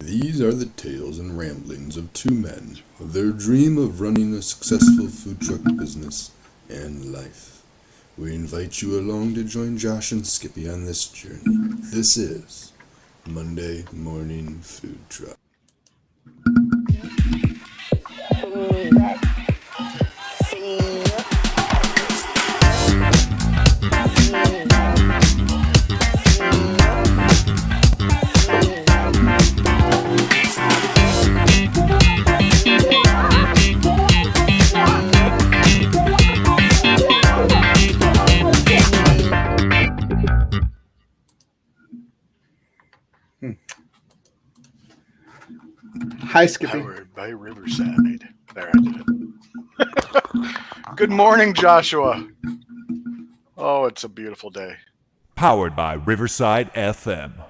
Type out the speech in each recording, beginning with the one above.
These are the tales and ramblings of two men, of their dream of running a successful food truck business and life. We invite you along to join Josh and Skippy on this journey. This is Monday Morning Food Truck. Hi, Skippy. Powered by Riverside. There, I did it. Good morning, Joshua. Oh, it's a beautiful day. Powered by Riverside FM. A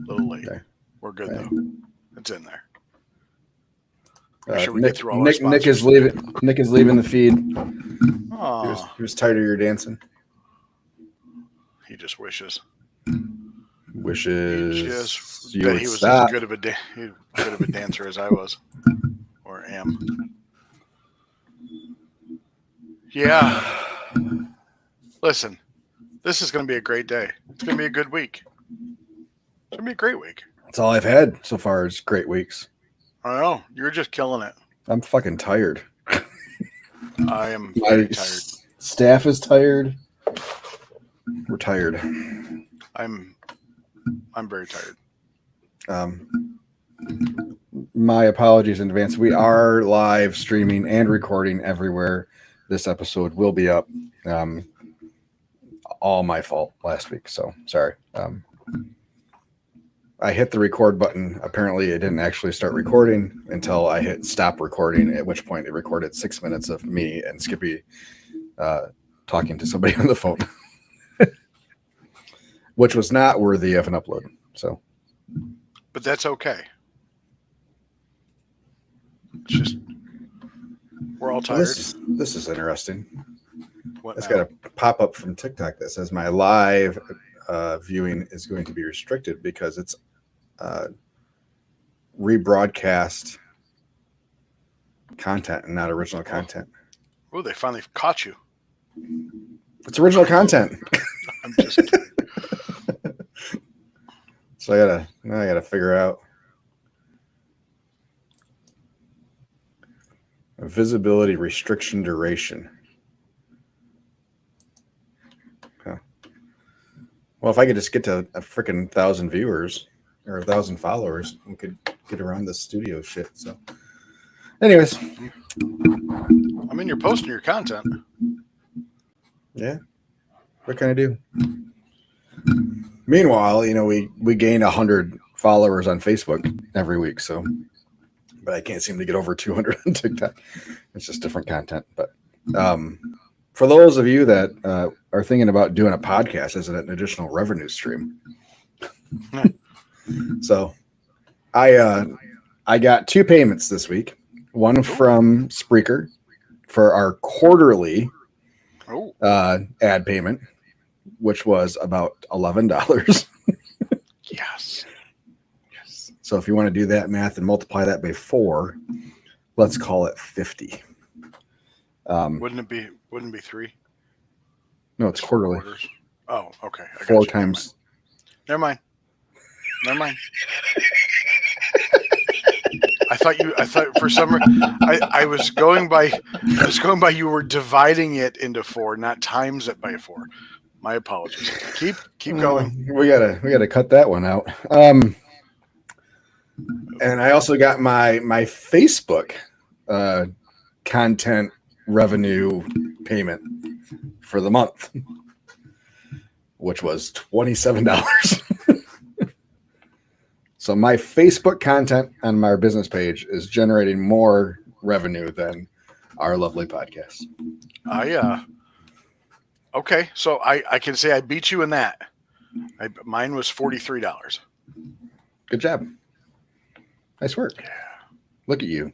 little late. Okay. We're good, Okay. though. It's in there. Make sure we Nick, get through all our Nick sponsors. is leaving. Nick is leaving the feed. Oh, He was tired of your dancing. he just wishes. Wishes Just you that would he was stop. as good of a dancer as I was, or am. Yeah. Listen, this is going to be a great day. It's going to be a good week. It's going to be a great week. That's all I've had so far is great weeks. I know. You're just killing it. I'm fucking tired. I am My very tired. staff is tired. We're tired. I'm very tired. My apologies in advance. We are live streaming and recording everywhere. This episode will be up. All my fault last week, so sorry. I hit the record button. Apparently, it didn't actually start recording until I hit stop recording, at which point it recorded 6 minutes of me and Skippy talking to somebody on the phone, which was not worthy of an upload. So, But that's okay. It's just we're all tired. this is interesting. What It's now? got a pop up from TikTok that says my live viewing is going to be restricted because it's rebroadcast content and not original content. Oh, they finally caught you. It's original content. I'm just kidding. So I gotta figure out visibility restriction duration. Huh. Well, if I could just get to a freaking 1,000 viewers or 1,000 followers, we could get around the studio shit. So, anyways, I mean, you're posting your content. yeah. What can I do? Meanwhile, we gain 100 followers on Facebook every week, so but I can't seem to get over 200 on TikTok. It's just different content. But for those of you that are thinking about doing a podcast as an additional revenue stream, so I got 2 payments this week. One from Spreaker for our quarterly ad payment, which was about $11. Yes. So if you want to do that math and multiply that by 4, let's call it 50. Wouldn't it be 3? No, it's quarterly. Quarters. Oh, okay. I got 4 you. times. Never mind. I thought for some reason I was going by you were dividing it into 4, not times it by 4. My apologies. Keep going. We gotta cut that one out. And I also got my Facebook content revenue payment for the month, which was $27. So my Facebook content on my business page is generating more revenue than our lovely podcast. Okay, so I can say I beat you in that. Mine was $43. Good job. Nice work. Yeah. Look at you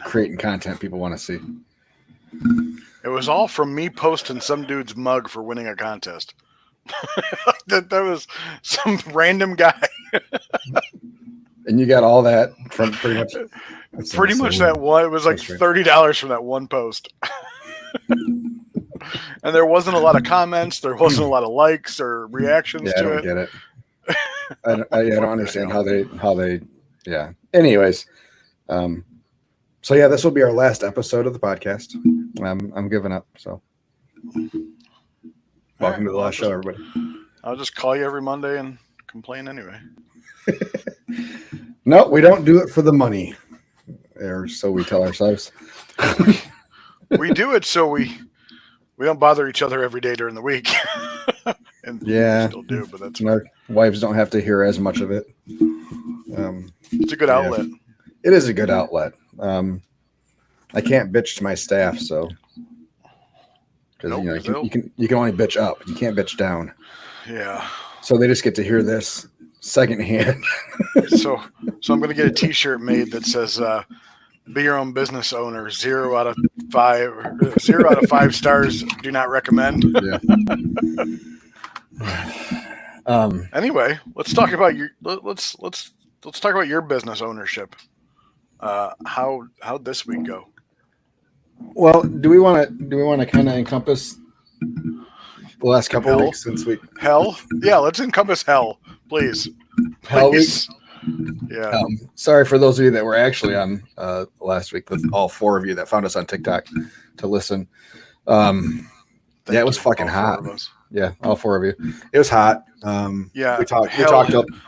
creating content people want to see. It was all from me posting some dude's mug for winning a contest. that was some random guy. And you got all that from pretty much. That's Pretty much insane. that one. It was like That's great. $30 from that one post. And there wasn't a lot of comments. There wasn't a lot of likes or reactions Yeah, I to don't it. get it. I don't understand how they. Yeah. Anyways, so yeah, this will be our last episode of the podcast. I'm giving up. So, welcome to the last show, everybody. I'll just call you every Monday and complain anyway. No, we don't do it for the money, or so we tell ourselves. We do it so we don't bother each other every day during the week. And Yeah. we still do, but that's And our wives don't have to hear as much of it. it's a good outlet. It is a good outlet. I can't bitch to my staff, so because Nope, you can only bitch up, you can't bitch down. Yeah. So they just get to hear this secondhand. So I'm gonna get a T-shirt made that says "Be your own business owner. 0 out of 5. 0 out of 5 stars. Do not recommend." Yeah. Anyway, let's talk about let's talk about your business ownership. How'd this week go? Well, do we want to kind of encompass the last couple of Hell? weeks since we Hell? Yeah, let's encompass hell, please. Hell week? Please. Yeah. Sorry for those of you that were actually on last week, with all 4 of you that found us on TikTok to listen. Thank it was you, fucking all 4 hot. of us. Yeah, all 4 of you. It was hot. Yeah. we talked.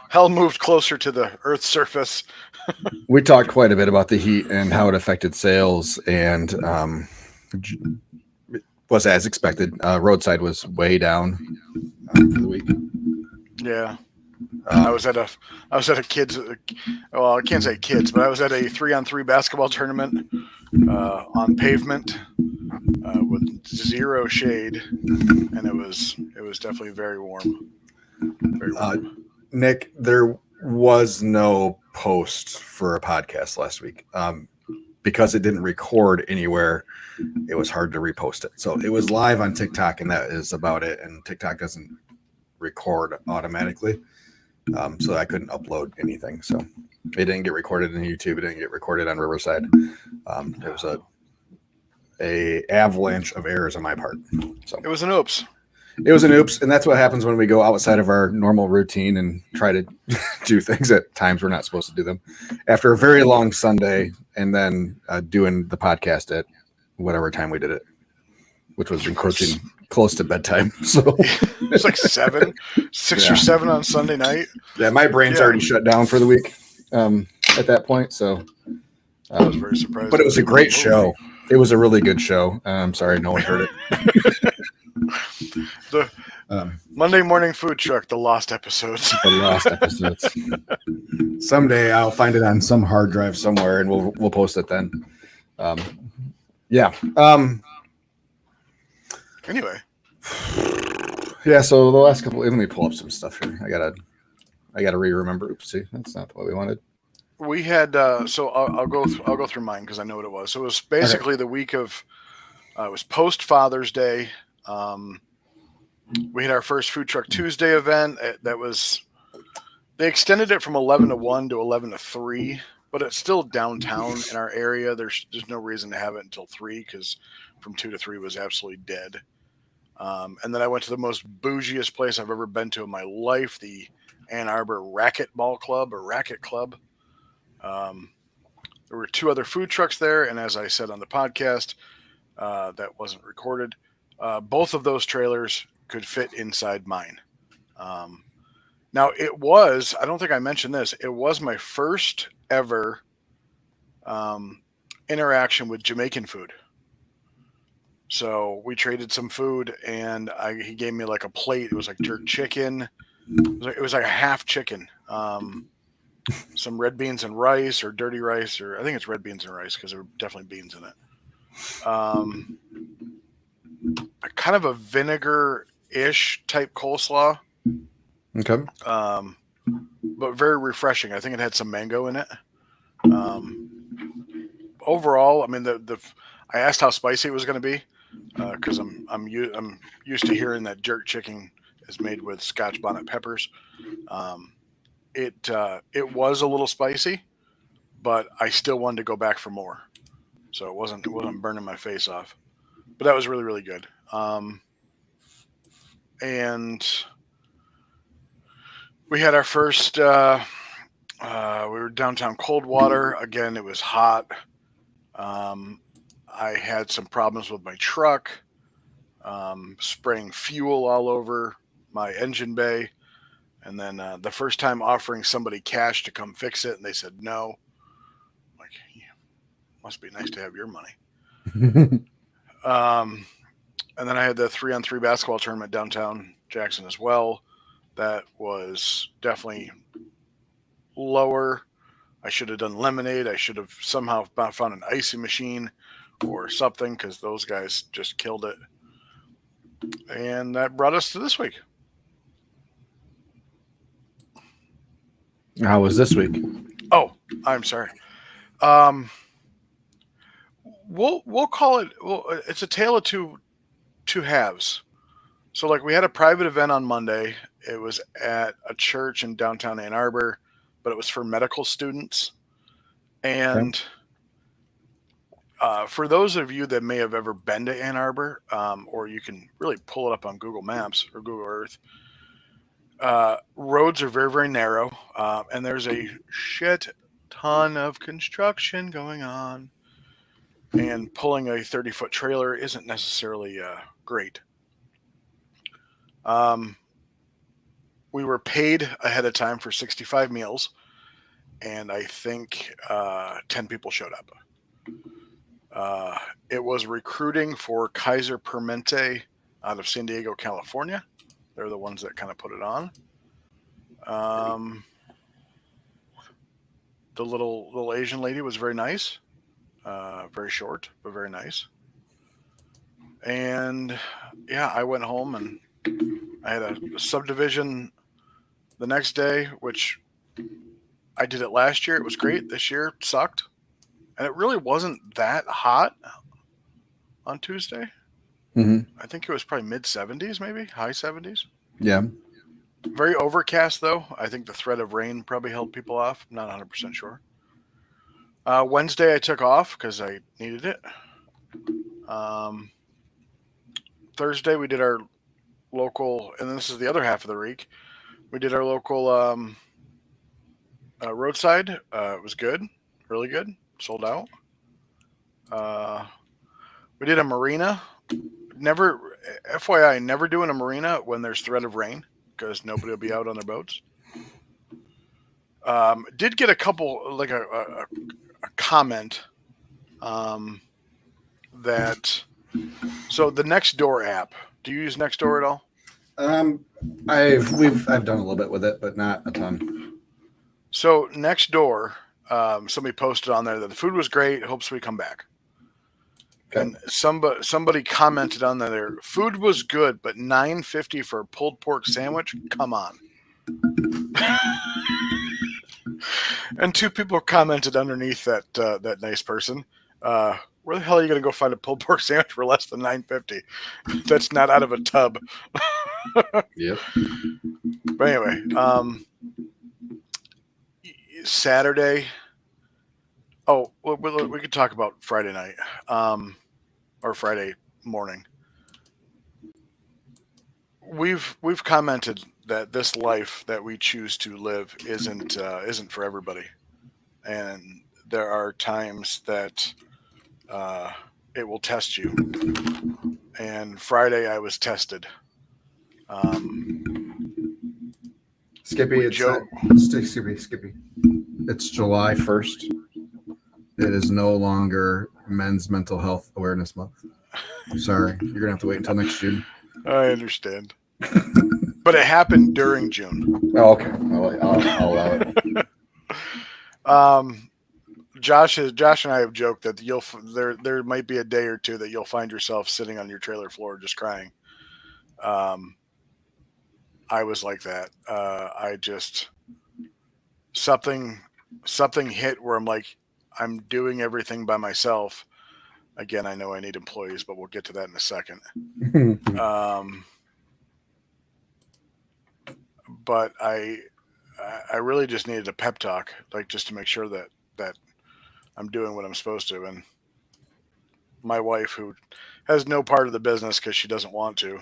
Hell moved closer to the Earth's surface. We talked quite a bit about the heat and how it affected sales, and it was as expected. Roadside was way down for the week. Yeah. I was at a kids. Well, I can't say kids, but I was at a 3-on-3 basketball tournament on pavement with 0 shade, and it was definitely very warm. Very warm. Nick, there was no post for a podcast last week because it didn't record anywhere. It was hard to repost it, so it was live on TikTok, and that is about it. And TikTok doesn't record automatically. So I couldn't upload anything. So it didn't get recorded in YouTube. It didn't get recorded on Riverside. It was a avalanche of errors on my part. So It was an oops. it was an oops, and that's what happens when we go outside of our normal routine and try to do things at times we're not supposed to do them. After a very long Sunday, and then doing the podcast at whatever time we did it, which was encroaching close to bedtime. So It's like 6 or 7 on Sunday night. yeah, my brain's already shut down for the week at that point. So, I was very surprised. but it was a great show. It was a really good show. I'm sorry no one heard it. The Monday morning food truck, the lost episodes. The last episodes. Someday I'll find it on some hard drive somewhere, and we'll post it then. Yeah. Anyway, Yeah. So the last couple. Let me pull up some stuff here. I gotta re-remember. Oopsie, that's not what we wanted. we had so I'll go through mine because I know what it was. So it was basically the week of it was post Father's Day. We had our first Food Truck Tuesday event. That was they extended it from 11 to 1 to 11 to 3, but it's still downtown in our area. There's no reason to have it until 3 because from 2 to 3 was absolutely dead. And then I went to the most bougiest place I've ever been to in my life, the Ann Arbor Racquetball Club or Racket Club. There were 2 other food trucks there, and as I said on the podcast, that wasn't recorded. Both of those trailers could fit inside mine. Now it was, I don't think I mentioned this, it was my first ever interaction with Jamaican food. So we traded some food, and he gave me like a plate. It was like jerk chicken. It was like a half chicken. Some red beans and rice, or dirty rice, or I think it's red beans and rice because there were definitely beans in it. Kind of a vinegar-ish type coleslaw, Okay. but very refreshing. I think it had some mango in it. Overall, I mean, I asked how spicy it was going to be because I'm used to hearing that jerk chicken is made with Scotch bonnet peppers. it was a little spicy, but I still wanted to go back for more. So it wasn't burning my face off. But that was really, really good. And we had our first. We were downtown Coldwater again. It was hot. I had some problems with my truck, spraying fuel all over my engine bay. And then the first time offering somebody cash to come fix it, and they said no. I'm like, yeah, must be nice to have your money. And then I had the 3-on-3 basketball tournament downtown Jackson as well. That was definitely lower. I should have done lemonade. I should have somehow found an icy machine or something, because those guys just killed it. And that brought us to this week. How was this week? Oh, I'm sorry. We'll call it. Well, it's a tale of two halves. So, like, we had a private event on Monday. It was at a church in downtown Ann Arbor, but it was for medical students. And for those of you that may have ever been to Ann Arbor, or you can really pull it up on Google Maps or Google Earth, roads are very, very narrow, and there's a shit ton of construction going on, and pulling a 30-foot trailer isn't necessarily great. We were paid ahead of time for 65 meals, and I think 10 people showed up. It was recruiting for Kaiser Permanente out of San Diego, California. They're the ones that kind of put it on. The little Asian lady was very nice, very short, but very nice. And yeah, I went home and I had a subdivision the next day, which I did it last year. It was great. This year sucked. And it really wasn't that hot on Tuesday. Mm-hmm. I think it was probably mid-70s, maybe high 70s. Yeah. Very overcast, though. I think the threat of rain probably held people off. I'm not 100% sure. Wednesday, I took off because I needed it. Thursday, we did our local, and this is the other half of the week, we did our local roadside. It was good, really good, sold out. We did a marina. FYI, never doing a marina when there's threat of rain, because nobody will be out on their boats. Did get a couple, like a comment that, so the Nextdoor app, do you use Nextdoor at all? I've done a little bit with it, but not a ton. So Nextdoor, somebody posted on there that the food was great, hopes we come back. Okay. And somebody commented on there, food was good, but $9.50 for a pulled pork sandwich? Come on. And two people commented underneath that nice person, where the hell are you going to go find a pulled pork sandwich for less than $9.50? That's not out of a tub. Yep. But anyway, Saturday. Oh, we could talk about Friday night, or Friday morning. We've commented that this life that we choose to live isn't for everybody, and there are times that it will test you. And Friday, I was tested. Skippy, Skippy. It's July 1st. It is no longer Men's Mental Health Awareness Month. I'm sorry. You're going to have to wait until next June. I understand. But it happened during June. Oh, okay. I'll allow it. Josh and I have joked that there might be a day or two that you'll find yourself sitting on your trailer floor just crying. I was like that. I just something hit where I'm like, I'm doing everything by myself. Again, I know I need employees, but we'll get to that in a second. But I really just needed a pep talk, like just to make sure that I'm doing what I'm supposed to. And my wife, who has no part of the business because she doesn't want to,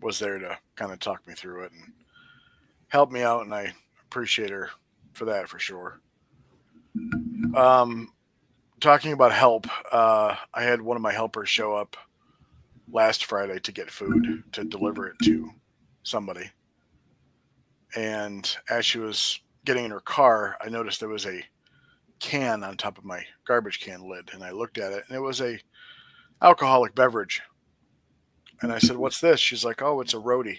was there to kind of talk me through it and help me out, and I appreciate her for that for sure. Talking about help, I had one of my helpers show up last Friday to get food to deliver it to somebody. And as she was getting in her car, I noticed there was a can on top of my garbage can lid, and I looked at it, and it was a alcoholic beverage. And I said, "What's this?" She's like, "Oh, it's a roadie."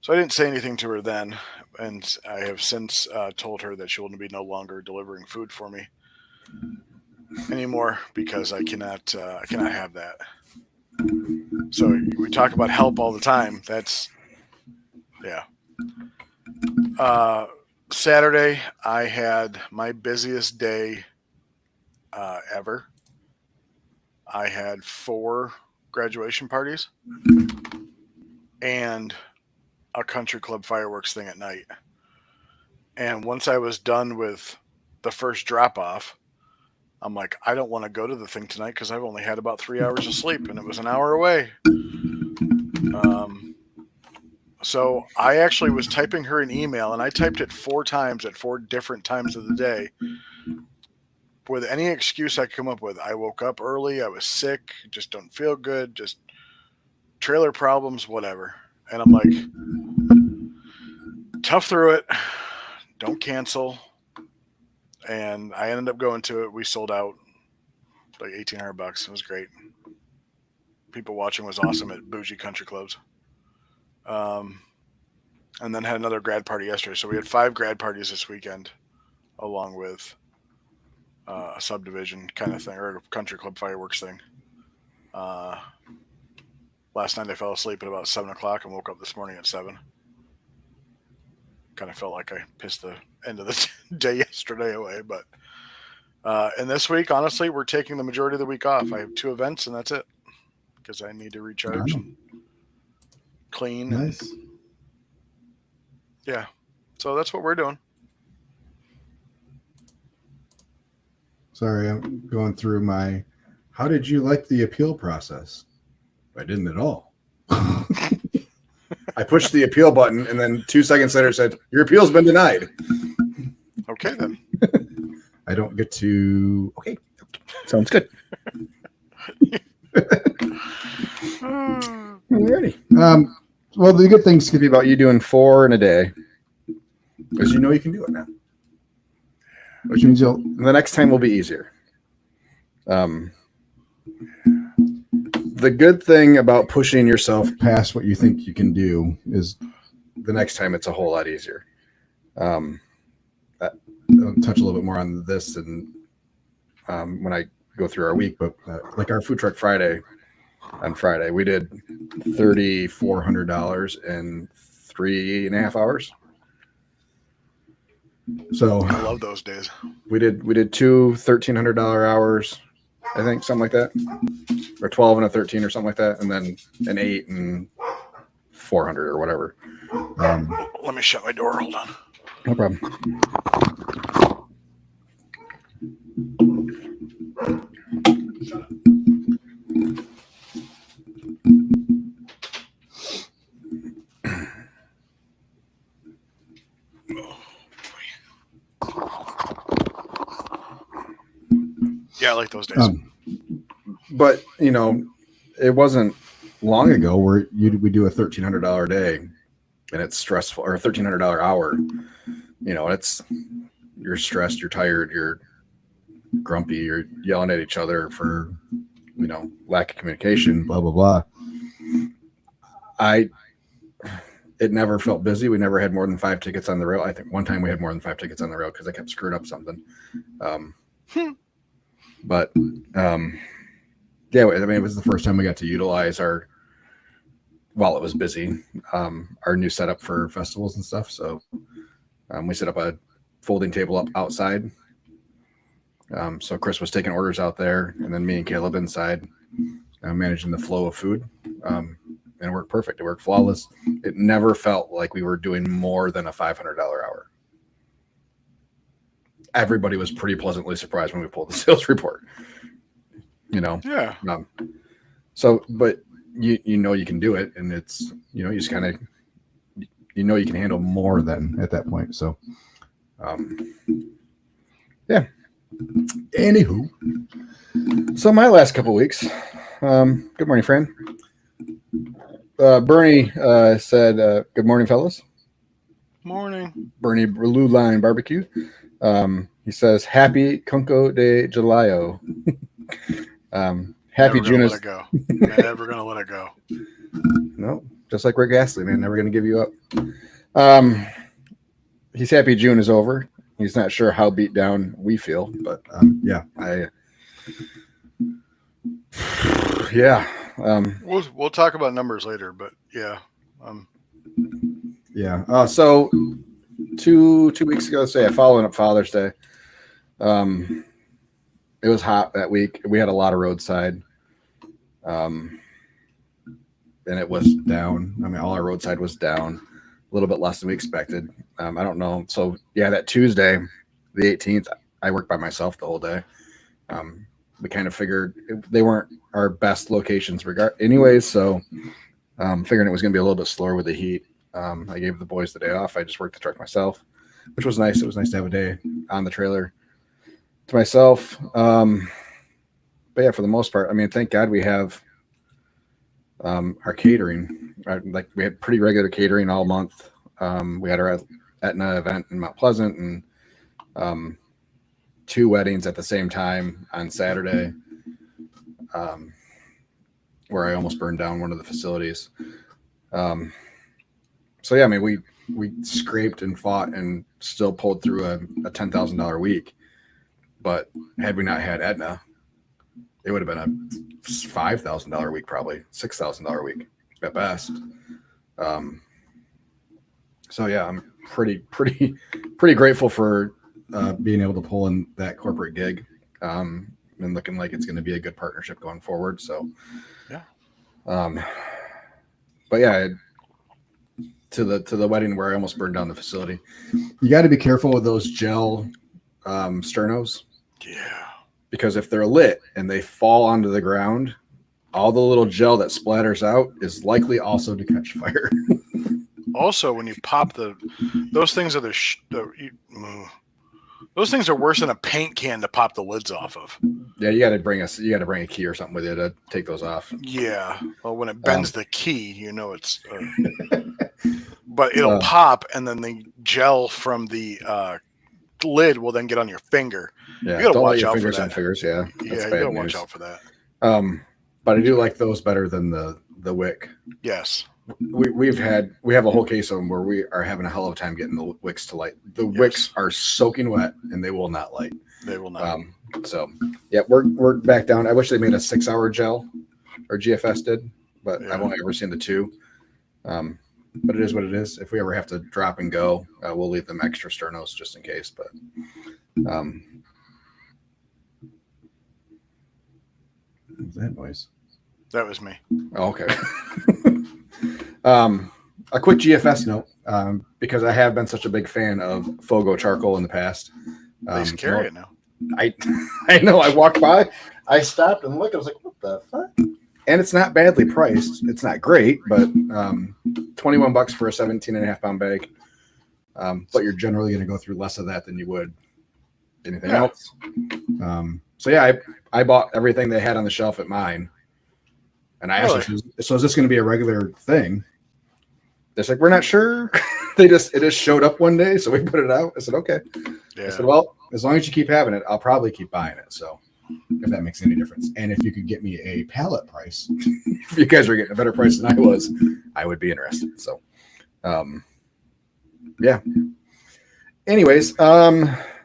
So I didn't say anything to her then, and I have since told her that she will be no longer delivering food for me anymore because I cannot have that. So we talk about help all the time. That's yeah. Saturday, I had my busiest day ever. I had 4 graduation parties and a country club fireworks thing at night. And once I was done with the first drop off, I'm like, I don't want to go to the thing tonight because I've only had about 3 hours of sleep, and it was an hour away. So I actually was typing her an email, and I typed it 4 times at 4 different times of the day with any excuse I could come up with. I woke up early, I was sick, just don't feel good, just trailer problems, whatever. And I'm like, tough through it, don't cancel. And I ended up going to it. We sold out like $1,800. It was great. People watching was awesome at bougie country clubs. And then had another grad party yesterday. So we had 5 grad parties this weekend, along with a subdivision kind of thing, or a country club fireworks thing. Last night I fell asleep at about 7 o'clock and woke up this morning at 7. Kind of felt like I pissed the end of the day yesterday away. But and this week, honestly, we're taking the majority of the week off. I have 2 events, and that's it, because I need to recharge and clean. Nice. And, yeah. So that's what we're doing. Sorry, I'm going through my. How did you like the appeal process? I didn't at all. I pushed the appeal button, and then 2 seconds later said, "Your appeal's been denied." Okay, then. I don't get to. Okay, sounds good. Alrighty. Well, the good thing, Skippy, about you doing 4 in a day is you know you can do it now. Which means you'll. The next time will be easier. The good thing about pushing yourself Past what you think you can do is. the next time, it's a whole lot easier. I'll touch a little bit more on this and When I go through our week, but like our food truck Friday, on Friday, we did $3,400 in 3.5 hours. so I love those days. We did 2 $1,300 hours, I think, something like that, or 12 and a 13 or something like that, and then an 8 and 400 or whatever. Let me shut my door. Hold on. No problem. Yeah, I like those days. But you know, it wasn't long ago where we do a $1,300 day, and it's stressful, or a $1,300 hour. You know, you're stressed, you're tired, you're grumpy, you're yelling at each other for, you know, lack of communication, blah blah blah. It never felt busy. We never had more than 5 tickets on the rail. I think one time we had more than 5 tickets on the rail because I kept screwing up something. But yeah, I mean, it was the first time we got to utilize while it was busy, our new setup for festivals and stuff. So we set up a folding table up outside. So Chris was taking orders out there, and then me and Caleb inside, managing the flow of food. and it worked perfect. It worked flawless. It never felt like we were doing more than a $500 hour. Everybody was pretty pleasantly surprised when we pulled the sales report. Yeah. So, but you know you can do it, and it's you just kind of you can handle more than at that point. So, yeah. Anywho, So my last couple weeks. Good morning, friend. Bernie said, "Good morning, fellas." Morning. Bernie Blue Line Barbecue. He says, "Happy Cinco de Julio." Happy Never June gonna is let it go. Never gonna let it go. no, just like Rick Astley, man, never gonna give you up. He's happy June is over. He's not sure how beat down we feel, but yeah. We'll talk about numbers later, but yeah. Yeah. So 2 weeks ago, following up Father's Day, it was hot that week. We had a lot of roadside, and it was down. I mean, all our roadside was down, a little bit less than we expected. I don't know. So yeah, that Tuesday, the 18th, I worked by myself the whole day. We kind of figured they weren't our best locations anyways. So figuring it was going to be a little bit slower with the heat. I gave the boys the day off. I just worked the truck myself, which was nice. It was nice to have a day on the trailer to myself. But yeah, for the most part, I mean, thank God we have our catering. Like we had pretty regular catering all month. We had our Etna event in Mount Pleasant and 2 weddings at the same time on Saturday, where I almost burned down one of the facilities. So yeah, I mean, we scraped and fought and still pulled through a $10,000 week. But had we not had Etna, it would have been a $5,000 week, probably $6,000 week at best. So yeah, I'm pretty grateful for being able to pull in that corporate gig, and looking like it's going to be a good partnership going forward. So yeah. But yeah, to the wedding where I almost burned down the facility. You got to be careful with those gel sternos. Yeah. Because if they're lit and they fall onto the ground, all the little gel that splatters out is likely also to catch fire. Also, when you pop those things are those things are worse than a paint can to pop the lids off of. Yeah, you got to bring a key or something with you to take those off. Yeah. Well, when it bends the key, it's. But it'll pop, and then the gel from the lid will then get on your finger. Yeah, you gotta don't watch let your out fingers for that. on fingers. Yeah, Yeah, you gotta watch out for that. But I do like those better than the wick. Yes. We have a whole case of them where we are having a hell of a time getting the wicks to light. The wicks are soaking wet and they will not light. They will not. So yeah, we're back down. I wish they made a 6-hour gel, or GFS did, but I've only ever seen the 2. But it is what it is. If we ever have to drop and go, we'll leave them extra sternos just in case. But what was that noise? That was me. Oh, okay. A quick GFS note, because I have been such a big fan of Fogo charcoal in the past. They carry it now. I know. I walked by, I stopped and looked. I was like, "What the fuck?" And it's not badly priced. It's not great, but $21 for a 17.5 pound bag. But you're generally going to go through less of that than you would anything else. So yeah, I bought everything they had on the shelf at mine. And I asked them, so is this going to be a regular thing? They're like, we're not sure. It just showed up one day, so we put it out. I said, okay. Yeah. I said, well, As long as you keep having it, I'll probably keep buying it. So if that makes any difference. And if you could get me a pallet price, if you guys were getting a better price than I was, I would be interested. So, yeah. Anyways,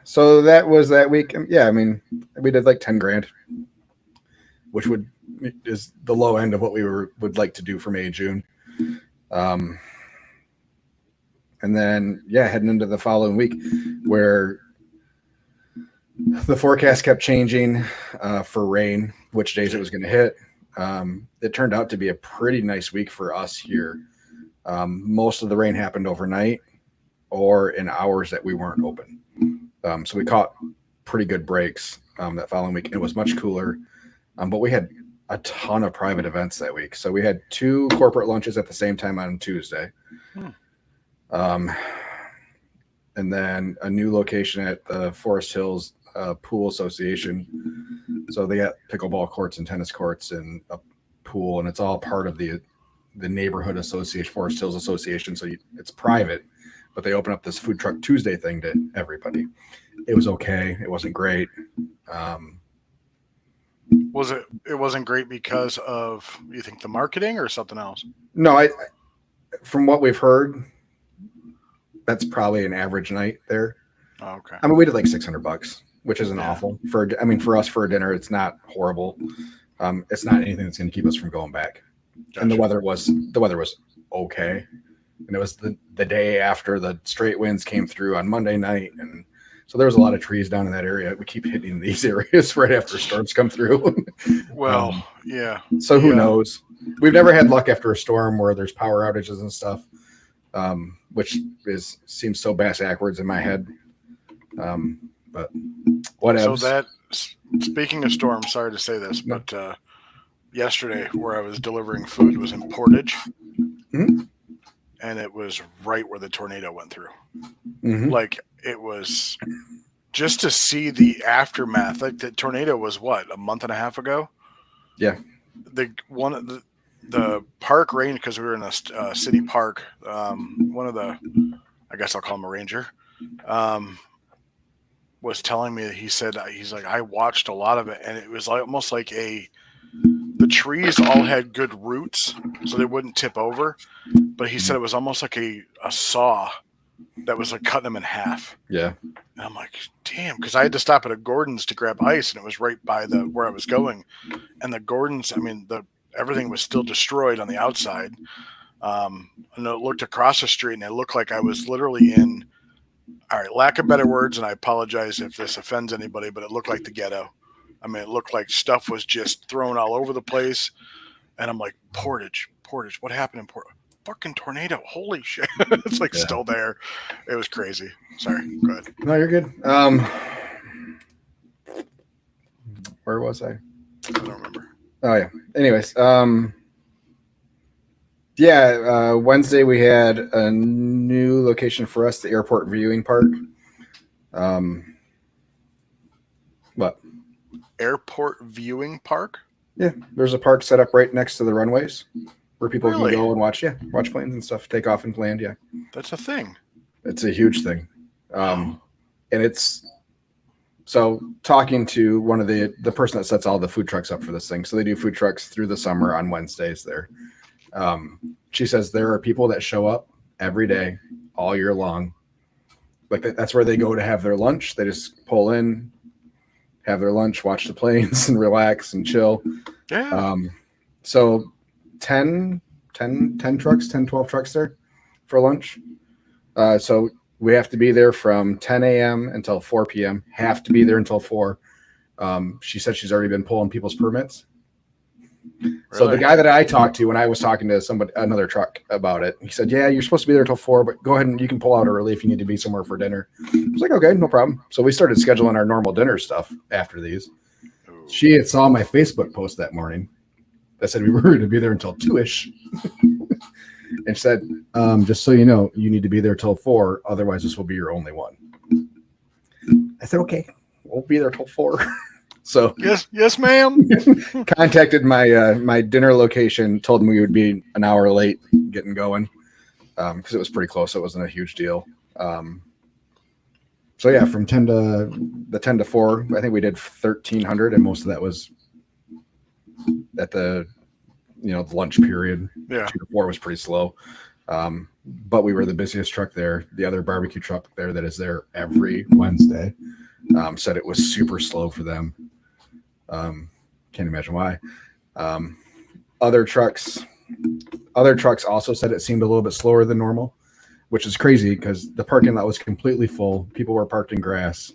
so that was that week. Yeah, I mean, we did like 10 grand, which is the low end of what we would like to do for May, June. And then, yeah, heading into the following week where the forecast kept changing for rain, which days it was going to hit. It turned out to be a pretty nice week for us here. Most of the rain happened overnight or in hours that we weren't open. So we caught pretty good breaks that following week. It was much cooler, but we had a ton of private events that week. So we had 2 corporate lunches at the same time on Tuesday. And then a new location at the Forest Hills Pool Association. So they got pickleball courts and tennis courts and a pool, and it's all part of the neighborhood association, Forest Hills Association. So it's private, but they open up this Food Truck Tuesday thing to everybody. It was okay. It wasn't great. It wasn't great because of, you think, the marketing or something else? No, I from what we've heard, that's probably an average night there. Oh, okay. I mean, we did like $600, which isn't Yeah. awful for us for a dinner. It's not horrible. It's not anything that's going to keep us from going back. And the weather was okay. And it was the day after the straight winds came through on Monday night, and so there was a lot of trees down in that area. We keep hitting these areas right after storms come through. Well, yeah. So who Yeah. knows? We've never had luck after a storm where there's power outages and stuff, which seems so bass backwards in my head. But whatever. So speaking of storms, sorry to say this, but yesterday where I was delivering food was in Portage, Mhm. and it was right where the tornado went through. Mhm. Like, it was just to see the aftermath. Like, the tornado was what, a month and a half ago? Yeah. The park ranger, because we were in a city park. One of the, I guess I'll call him a ranger, was telling me that he's like, I watched a lot of it, and it was like almost like the trees all had good roots, so they wouldn't tip over. But he said it was almost like a saw that was like cutting them in half. Yeah. And I'm like, damn, because I had to stop at a Gordon's to grab ice, and it was right by where I was going. And the Gordon's, I mean, everything was still destroyed on the outside. And I looked across the street, and it looked like I was literally in, all right, lack of better words, and I apologize if this offends anybody, but it looked like the ghetto. I mean, it looked like stuff was just thrown all over the place. And I'm like, Portage, what happened in Portage? Fucking tornado. Holy shit. It's like still there. It was crazy. Sorry. Go ahead. No, you're good. Where was I? I don't remember. Oh yeah. Anyways, Wednesday we had a new location for us, the Airport Viewing Park. What? Airport Viewing Park? Yeah, there's a park set up right next to the runways where people Really? can go and watch planes and stuff take off and land. Yeah, That's a thing. it's a huge thing. And it's so talking to one of the person that sets all the food trucks up for this thing. So they do food trucks through the summer on Wednesdays there. She says there are people that show up every day, all year long. Like that's where they go to have their lunch. They just pull in, have their lunch, watch the planes, and relax and chill. Yeah. So 12 trucks there for lunch. So we have to be there from 10 a.m. until 4 p.m. Have to be there until 4. She said she's already been pulling people's permits. So the Really? guy that I talked to when I was talking to another truck about it, he said, yeah, you're supposed to be there till 4, but go ahead and you can pull out early if you need to be somewhere for dinner. I was like, okay, no problem. So we started scheduling our normal dinner stuff after these. Ooh. She had saw my Facebook post that morning that said we were going to be there until 2-ish. And she said, just so you know, you need to be there till 4. Otherwise, this will be your only one. I said, okay, we'll be there till 4. So Yes, ma'am. contacted my dinner location, told them we would be an hour late getting going because it was pretty close. So it wasn't a huge deal. So yeah, from 10 to 4, I think we did 1,300, and most of that was at the lunch period. Yeah. 2 to 4 was pretty slow. But we were the busiest truck there. The other barbecue truck there that is there every Wednesday said it was super slow for them. Can't imagine why. Other trucks also said it seemed a little bit slower than normal, which is crazy because the parking lot was completely full. People were parked in grass.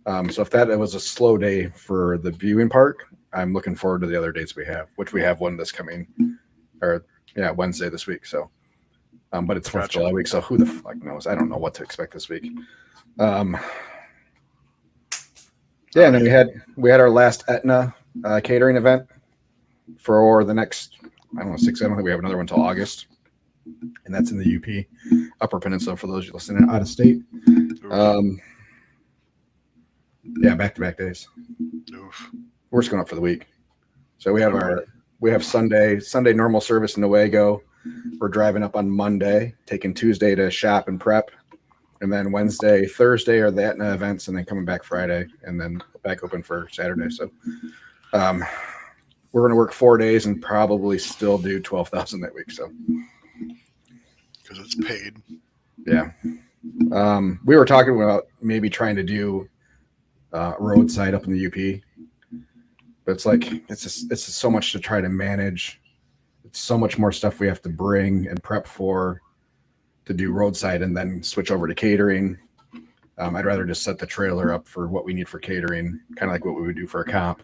So if that was a slow day for the viewing park, I'm looking forward to the other dates we have, which we have one this coming, Wednesday this week. So, but it's 4th of July week, so who the fuck knows? I don't know what to expect this week. And then we had our last Etna catering event for the next, I don't know, 6. I don't think we have another one until August, and that's in the UP, Upper Peninsula, for those you listening out of state. Back-to-back days. Oof. We're just going up for the week. So we have Sunday normal service in Newaygo. We're driving up on Monday, taking Tuesday to shop and prep, and then Wednesday, Thursday are the Etna events, and then coming back Friday, and then back open for Saturday. So we're going to work 4 days and probably still do 12,000 that week. So because it's paid. Yeah. We were talking about maybe trying to do roadside up in the UP, but it's like it's just so much to try to manage. It's so much more stuff we have to bring and prep for to do roadside and then switch over to catering. I'd rather just set the trailer up for what we need for catering, kind of like what we would do for a comp,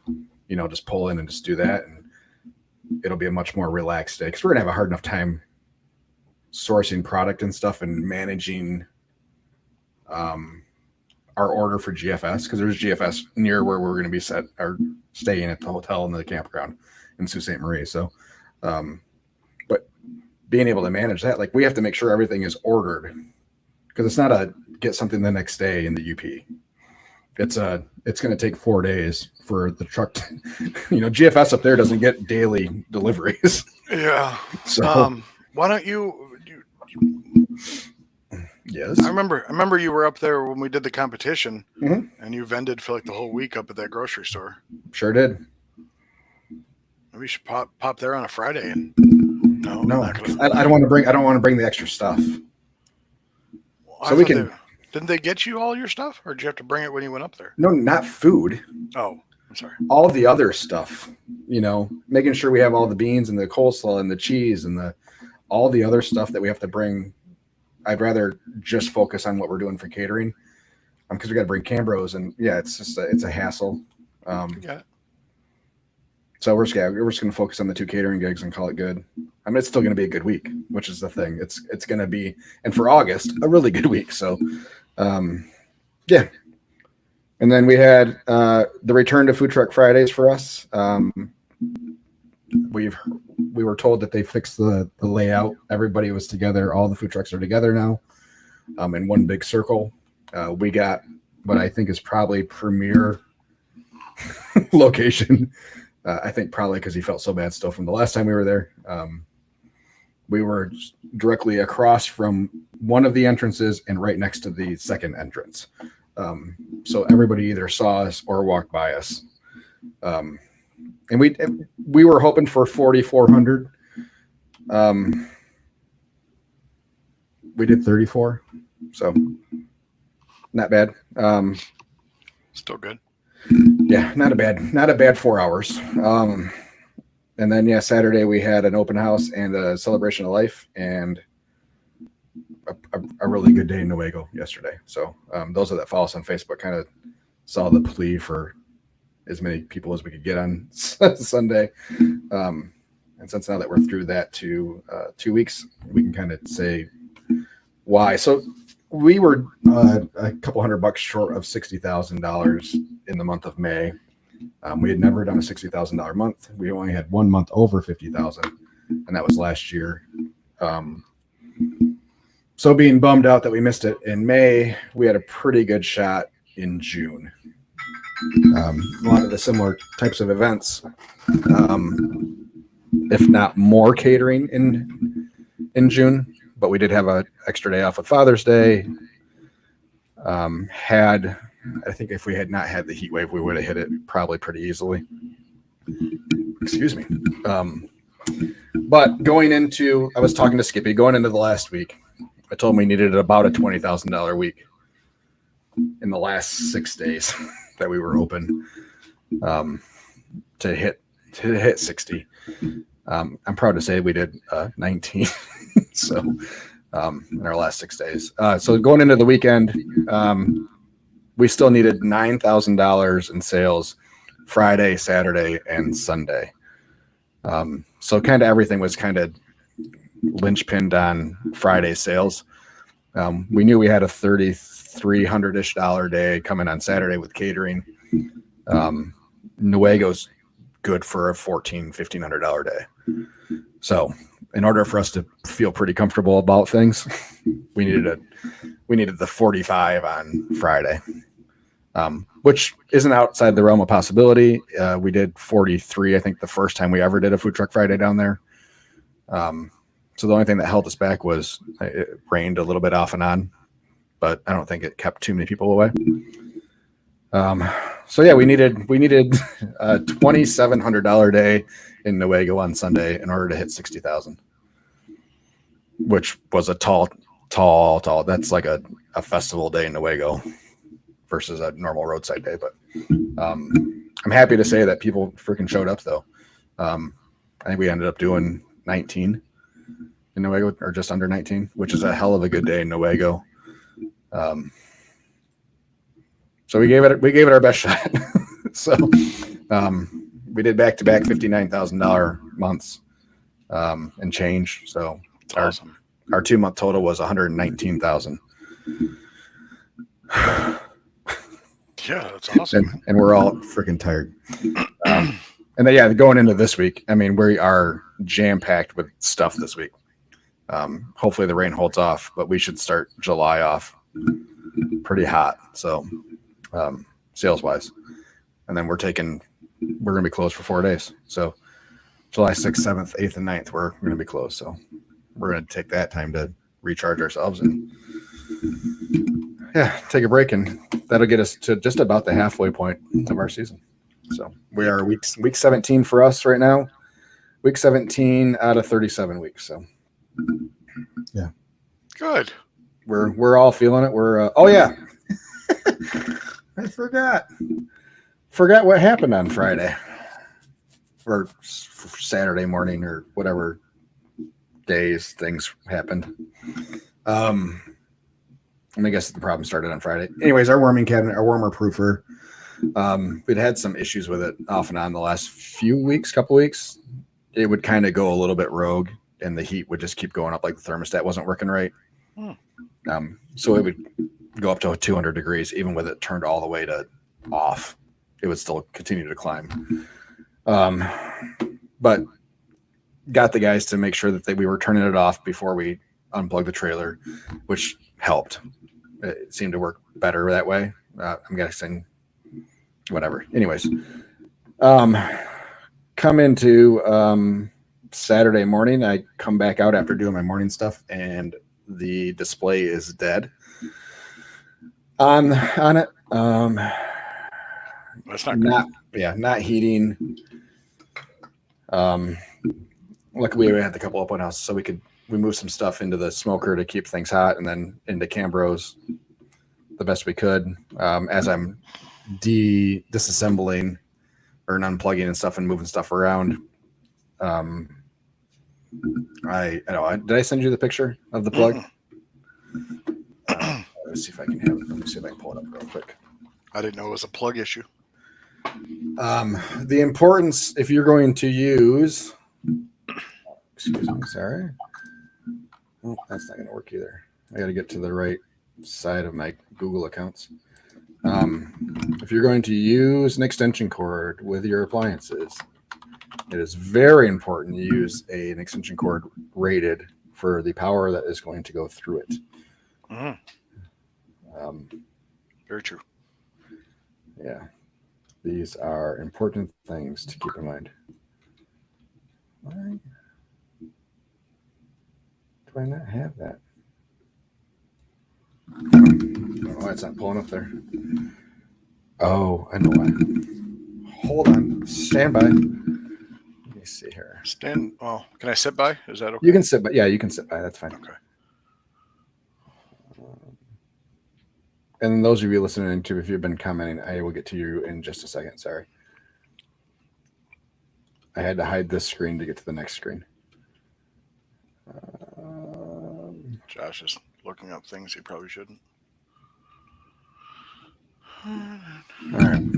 just pull in and just do that, and it'll be a much more relaxed day, because we're gonna have a hard enough time sourcing product and stuff and managing our order for GFS, because there's GFS near where we're going to be staying at the hotel in the campground in Sault Ste. Marie. So, but being able to manage that, like, we have to make sure everything is ordered, because it's not a get something the next day in the UP. It's going to take 4 days for the truck to, GFS up there doesn't get daily deliveries. Yeah. So why don't you yes, I remember you were up there when we did the competition, Mhm. and you vended for like the whole week up at that grocery store. sure did. Maybe we should pop there on a Friday. And No, I don't want to bring the extra stuff. So we can. Didn't they get you all your stuff, or did you have to bring it when you went up there? No, not food. Oh, I'm sorry. All the other stuff, making sure we have all the beans and the coleslaw and the cheese and all the other stuff that we have to bring. I'd rather just focus on what we're doing for catering, because we got to bring Cambros, and it's a hassle. Got it. So we're just going to focus on the 2 catering gigs and call it good. I mean, it's still going to be a good week, which is the thing. It's going to be, and for August, a really good week. So, yeah. And then we had the return to Food Truck Fridays for us. We were told that they fixed the layout. Everybody was together. All the food trucks are together now, in one big circle. We got what I think is probably premier location. I think probably because he felt so bad still from the last time we were there. We were directly across from one of the entrances and right next to the second entrance. So everybody either saw us or walked by us. And we were hoping for 4,400. We did 34, so not bad. Still good. Yeah, not a bad 4 hours. And then Saturday we had an open house and a celebration of life, and a really good day in Newaygo yesterday. So those that follow us on Facebook kind of saw the plea for as many people as we could get on Sunday. And since now that we're through that 2 weeks, we can kind of say why. So we were a couple $100 short of $60,000 in the month of May. We had never done a $60,000 month. We only had 1 month over 50,000, and that was last year. So being bummed out that we missed it in May, we had a pretty good shot in June. A lot of the similar types of events, if not more catering in June, but we did have an extra day off with Father's Day. I think if we had not had the heat wave, we would have hit it probably pretty easily. Excuse me. But I was talking to Skippy going into the last week. I told him we needed about a $20,000 week in the last 6 days that we were open, to hit 60. I'm proud to say we did 19. So in our last 6 days. So going into the weekend, we still needed $9,000 in sales Friday, Saturday, and Sunday. So kind of everything was kind of linchpinned on Friday sales. We knew we had a $3,300-ish day coming on Saturday with catering. Nuego's good for a $1,400-1,500 day. So in order for us to feel pretty comfortable about things, we needed the 45 on Friday, which isn't outside the realm of possibility. We did 43, I think, the first time we ever did a Food Truck Friday down there. So the only thing that held us back was it rained a little bit off and on, but I don't think it kept too many people away. So yeah, we needed a $2,700 day in Newaygo on Sunday in order to hit 60,000, which was a tall. That's like a festival day in Newaygo versus a normal roadside day. But I'm happy to say that people freaking showed up though. I think we ended up doing 19 in Newaygo, or just under 19, which is a hell of a good day in Newaygo. So we gave it our best shot. So we did back-to-back $59,000 months and change. So Awesome. our 2-month total was 119,000. Yeah, that's awesome. And we're all freaking tired. And then, yeah, going into this week, I mean, we are jam-packed with stuff this week. Hopefully the rain holds off, but we should start July off pretty hot. So sales-wise. And then we're going to be closed for 4 days. So July 6th, 7th, 8th, and 9th, we're going to be closed. So we're going to take that time to recharge ourselves and take a break, and that'll get us to just about the halfway point of our season. So we are week 17 for us right now. Week 17 out of 37 weeks. So yeah, Good. we're all feeling it. We're oh yeah, I forgot what happened on Friday or Saturday morning or whatever days things happened. I guess the problem started on Friday. Anyways, our warming cabinet, our warmer proofer, We'd had some issues with it off and on the last couple weeks. It would kind of go a little bit rogue, and the heat would just keep going up, like the thermostat wasn't working right. So it would go up to 200 degrees, even with it turned all the way to off. It would still continue to climb. But got the guys to make sure that we were turning it off before we unplugged the trailer, which helped. It seemed to work better that way. I'm guessing whatever. Anyways, come into Saturday morning. I come back out after doing my morning stuff, and the display is dead on it. That's not good. Not heating. Luckily we had a couple open houses, so we moved some stuff into the smoker to keep things hot, and then into Cambros the best we could. As I'm disassembling or unplugging and stuff and moving stuff around. I know. Did I send you the picture of the plug? Let's see if I can have it. Let me see if I can pull it up real quick. I didn't know it was a plug issue. The importance, if you're going to use, excuse me, sorry. Oh, that's not going to work either. I got to get to the right side of my Google accounts. If you're going to use an extension cord with your appliances, it is very important to use an extension cord rated for the power that is going to go through it. Very true. Yeah. These are important things to keep in mind. Why do I not have that? Oh, it's not pulling up there. Oh, I know why. Hold on. Stand by. Let me see here. Can I sit by? Is that okay? You can sit by. Yeah, you can sit by. That's fine. Okay. And those of you listening to, if you've been commenting, I will get to you in just a second. Sorry. I had to hide this screen to get to the next screen. Josh is looking up things he probably shouldn't.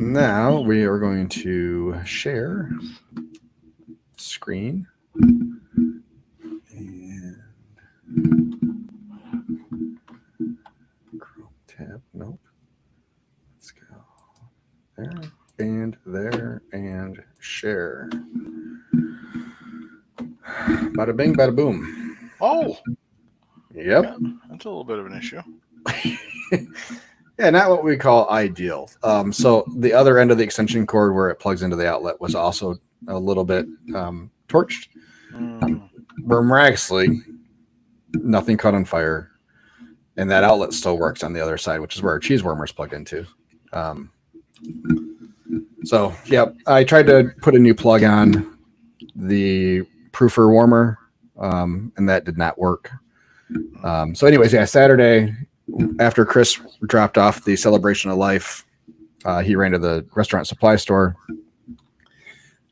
now we are going to share screen. And Chrome tab. Nope. Let's go there and share. Bada bing, bada boom. Oh, Yep. yeah, that's a little bit of an issue. Yeah, not what we call ideal. So the other end of the extension cord where it plugs into the outlet was also a little bit torched. But miraculously, nothing caught on fire, and that outlet still works on the other side, which is where our cheese warmer is plugged into. So, yeah, I tried to put a new plug on the proofer warmer, and that did not work. So anyways, yeah, Saturday after Chris dropped off the celebration of life, he ran to the restaurant supply store,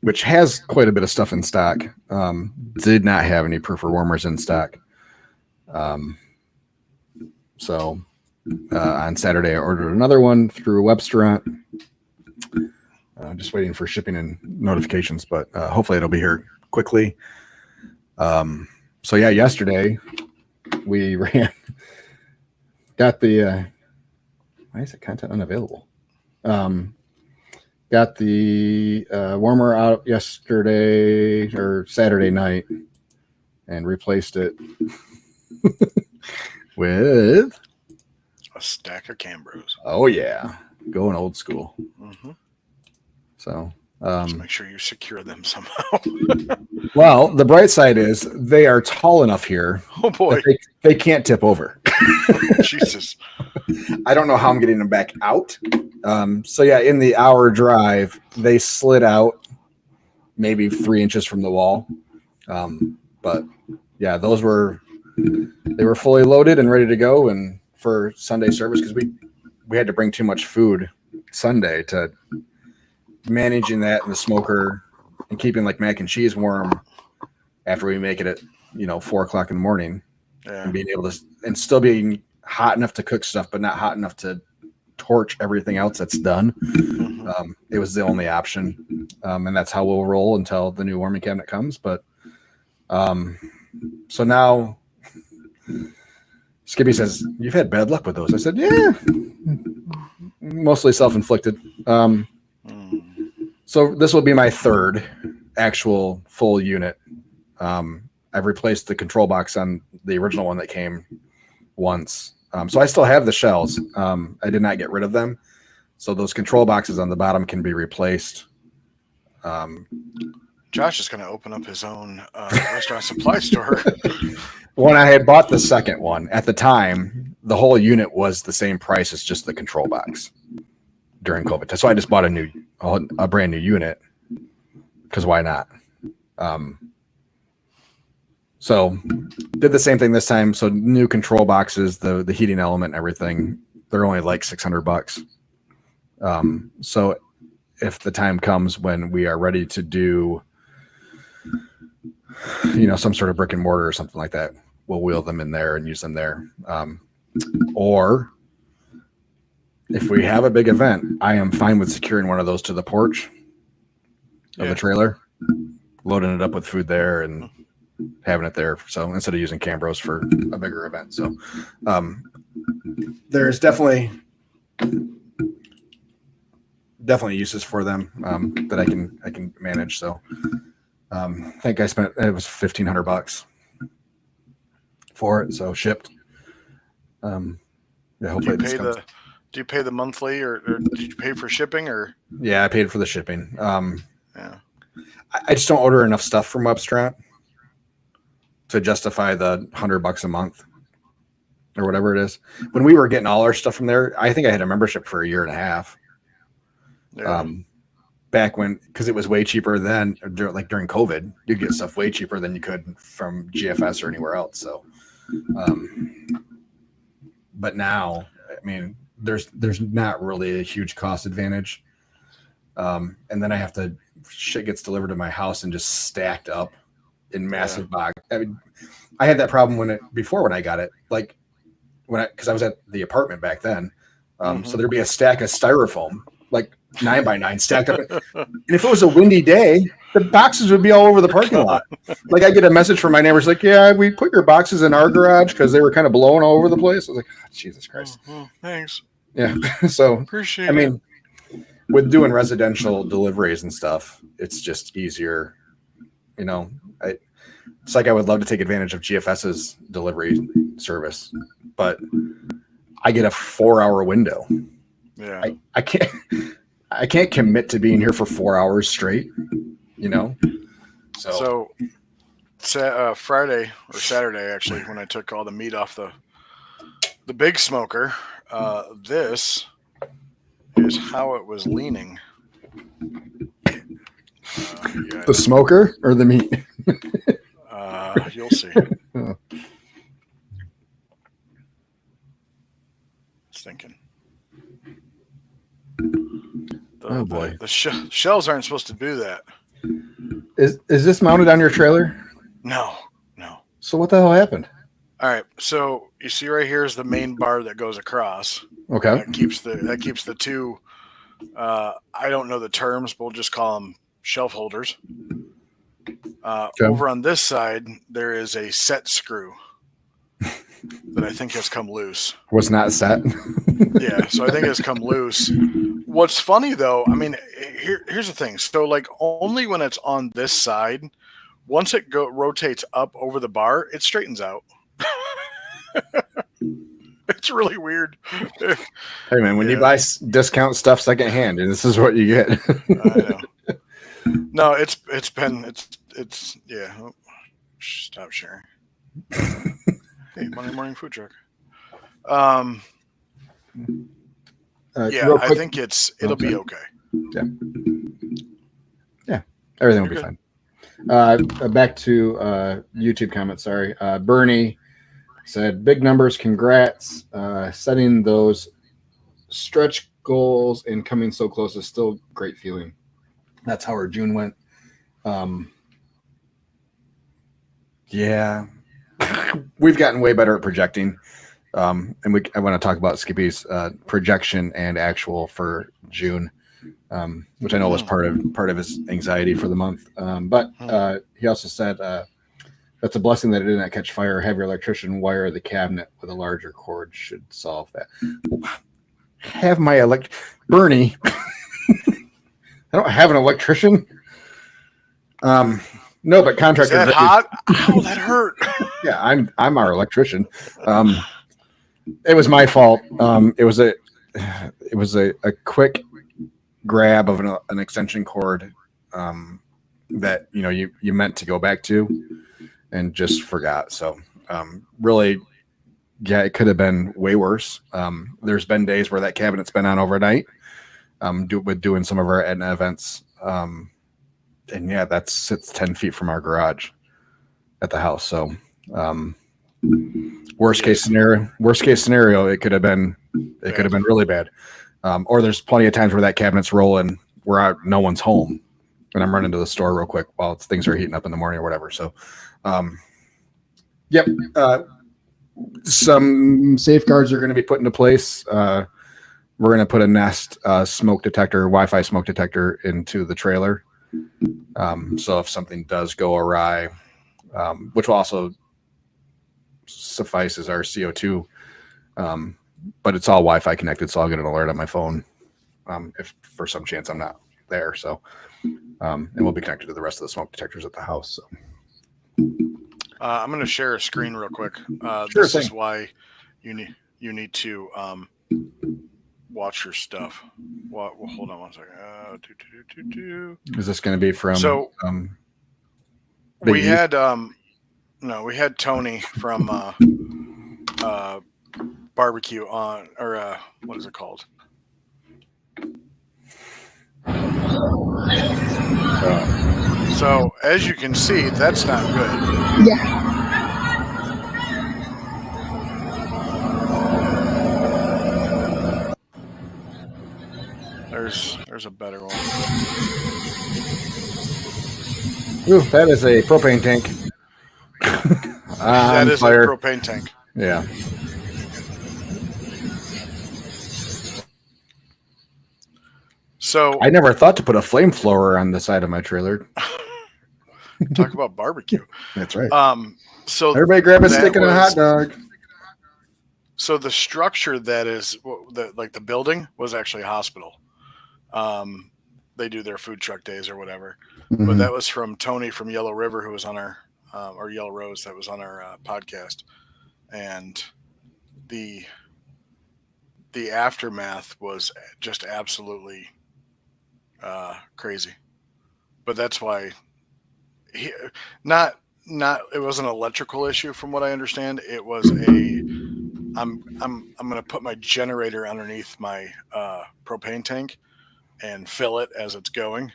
which has quite a bit of stuff in stock. Did not have any proofer warmers in stock. So on Saturday, I ordered another one through a Webstaurant. Just waiting for shipping and notifications, but hopefully it'll be here quickly. So yeah, yesterday we got the why is it content unavailable? Got the warmer out yesterday or Saturday night and replaced it with A stack of Cambros. oh yeah, going old school. Mm-hmm. So Just make sure you secure them somehow. well, the bright side is they are tall enough here Oh boy, that they can't tip over. Jesus! I don't know how I'm getting them back out. So yeah, in the hour drive, they slid out maybe 3 inches from the wall. But yeah, they were fully loaded and ready to go, and for Sunday service because we had to bring too much food Sunday to managing that in the smoker and keeping like mac and cheese warm after we make it at 4:00 in the morning. Yeah. And being able to and still being hot enough to cook stuff, but not hot enough to torch everything else that's done. Mhm. It was the only option, and that's how we'll roll until the new warming cabinet comes. But so now Skippy says, "You've had bad luck with those." I said, "Yeah, mostly self-inflicted." So this will be my third actual full unit. I've replaced the control box on the original one that came once. So I still have the shells. I did not get rid of them. So those control boxes on the bottom can be replaced. Josh is going to open up his own restaurant supply store. When I had bought the second one, at the time, the whole unit was the same price as just the control box during COVID. So I just bought a brand new unit because why not? So did the same thing this time. So new control boxes, the heating element and everything, they're only like $600. So if the time comes when we are ready to do, some sort of brick and mortar or something like that, we'll wheel them in there and use them there. Or if we have a big event, I am fine with securing one of those to the porch of the trailer, loading it up with food there and having it there. So instead of using Cambros for a bigger event. So there's definitely uses for them that I can manage. So I think I spent it was $1,500 for it, so shipped. Hopefully Do you pay the monthly or did you pay for shipping or? Yeah, I paid for the shipping. Yeah. I just don't order enough stuff from Webstaurant to justify the $100 a month or whatever it is. When we were getting all our stuff from there, I think I had a membership for a year and a half. Yeah. Back when, because it was way cheaper then, like during COVID, you'd get stuff way cheaper than you could from GFS or anywhere else. So, but now, I mean, there's not really a huge cost advantage. And then I have to, shit gets delivered to my house and just stacked up in massive box. I mean, I had that problem when I got it, because I was at the apartment back then. So there'd be a stack of styrofoam like 9x9 stacked up. And if it was a windy day, the boxes would be all over the parking lot. Like I get a message from my neighbors like, yeah, we put your boxes in our garage because they were kind of blowing all over the place. I was like, oh, Jesus Christ. Thanks. Yeah. So, Appreciate I mean, with doing residential deliveries and stuff, it's just easier. You know, it's like I would love to take advantage of GFS's delivery service, but I get a 4-hour window. Yeah. I can't commit to being here for 4 hours straight, you know? So Friday or Saturday, actually, when I took all the meat off the big smoker, this is how it was leaning. The smoker or the meat? You'll see. Oh. Thinking. Oh, boy. The shelves aren't supposed to do that. Is this mounted on your trailer? No. So what the hell happened? All right. So you see right here is the main bar that goes across. Okay. That keeps the two. I don't know the terms, but we'll just call them shelf holders. Okay. Over on this side, there is a set screw that I think has come loose. Was not set. Yeah, so I think it's come loose. What's funny though, I mean, here's the thing. So like only when it's on this side, once it rotates up over the bar, it straightens out. It's really weird. Hey man, when you buy discount stuff secondhand, and this is what you get. I know. No, it's yeah. Oh, stop sharing. Hey, Monday morning food truck. Yeah, I think it'll be okay. Yeah, everything will be fine. Back to YouTube comments. Sorry, Bernie said, "Big numbers, congrats! Setting those stretch goals and coming so close is still great feeling." That's how our June went. Yeah, we've gotten way better at projecting. And I want to talk about Skippy's projection and actual for June, which I know was part of his anxiety for the month. But he also said that's a blessing that it did not catch fire. Have your electrician wire the cabinet with a larger cord should solve that. Have my Bernie. I don't have an electrician. No, but contractors. Is that hot? Ow, that hurt. Yeah, I'm our electrician. It was my fault. It was a quick grab of an extension cord that you meant to go back to and just forgot. So really, yeah, it could have been way worse. There's been days where that cabinet's been on overnight. With doing some of our Edna events, and yeah, that sits 10 feet from our garage at the house. So worst case scenario, it could have been really bad. Or there's plenty of times where that cabinet's rolling where no one's home and I'm running to the store real quick while things are heating up in the morning or whatever. So yep, some safeguards are going to be put into place. We're going to put a Nest smoke detector, Wi-Fi smoke detector into the trailer. So if something does go awry, which will also suffice as our CO2, but it's all Wi-Fi connected, so I'll get an alert on my phone if for some chance I'm not there. So, and we'll be connected to the rest of the smoke detectors at the house. So. I'm going to share a screen real quick. Sure This thing. is why you need to watch your stuff. Well, hold on one second. Is this going to be from? So Big we E? had we had Tony from barbecue on, or what is it called? So as you can see, that's not good. Yeah. There's a better one. Ooh, that is a propane tank. That is fire. a propane tank. Yeah. So I never thought to put a flamethrower on the side of my trailer. talk about barbecue. That's right. So Everybody grab a that stick and a hot dog. So the structure that is like the building was actually a hospital. They do their food truck days or whatever. Mm-hmm. But that was from Tony from Yellow River, who was on our or Yellow Rose, that was on our podcast, and the aftermath was just absolutely crazy. But that's why it wasn't an electrical issue from what I understand. It was I'm going to put my generator underneath my propane tank and fill it as it's going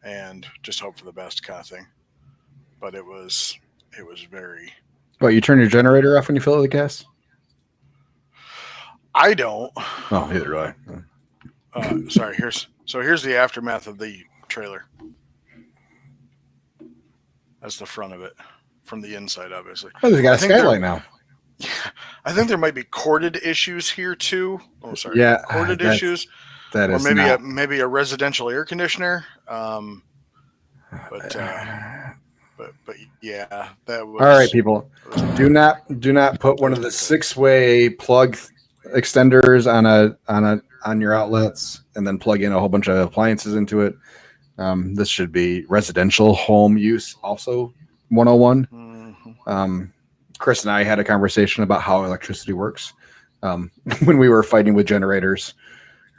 and just hope for the best kind of thing. But it was very. What, you turn your generator off when you fill it with gas? I don't. Oh, neither do I. Sorry. Here's the aftermath of the trailer. That's the front of it, from the inside, obviously. Oh, they got a skylight now. Yeah, I think there might be corded issues here too. Oh, sorry. Yeah, corded issues. That is, or maybe not... maybe a residential air conditioner. But yeah, that was. All right, people. Do not put one of the 6-way plug extenders on your outlets and then plug in a whole bunch of appliances into it. This should be residential home use also 101. Mm-hmm. Chris and I had a conversation about how electricity works when we were fighting with generators.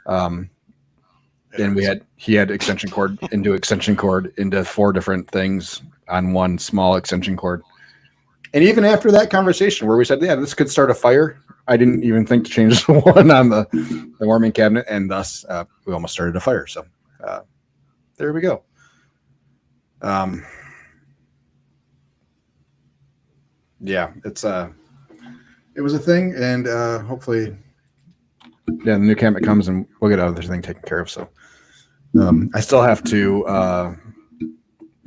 And he had extension cord into 4 different things on one small extension cord. And even after that conversation where we said, yeah, this could start a fire, I didn't even think to change the one on the warming cabinet, and thus we almost started a fire. So there we go. Yeah, it was a thing, and hopefully, the new cabinet comes and we'll get everything taken care of. So I still have to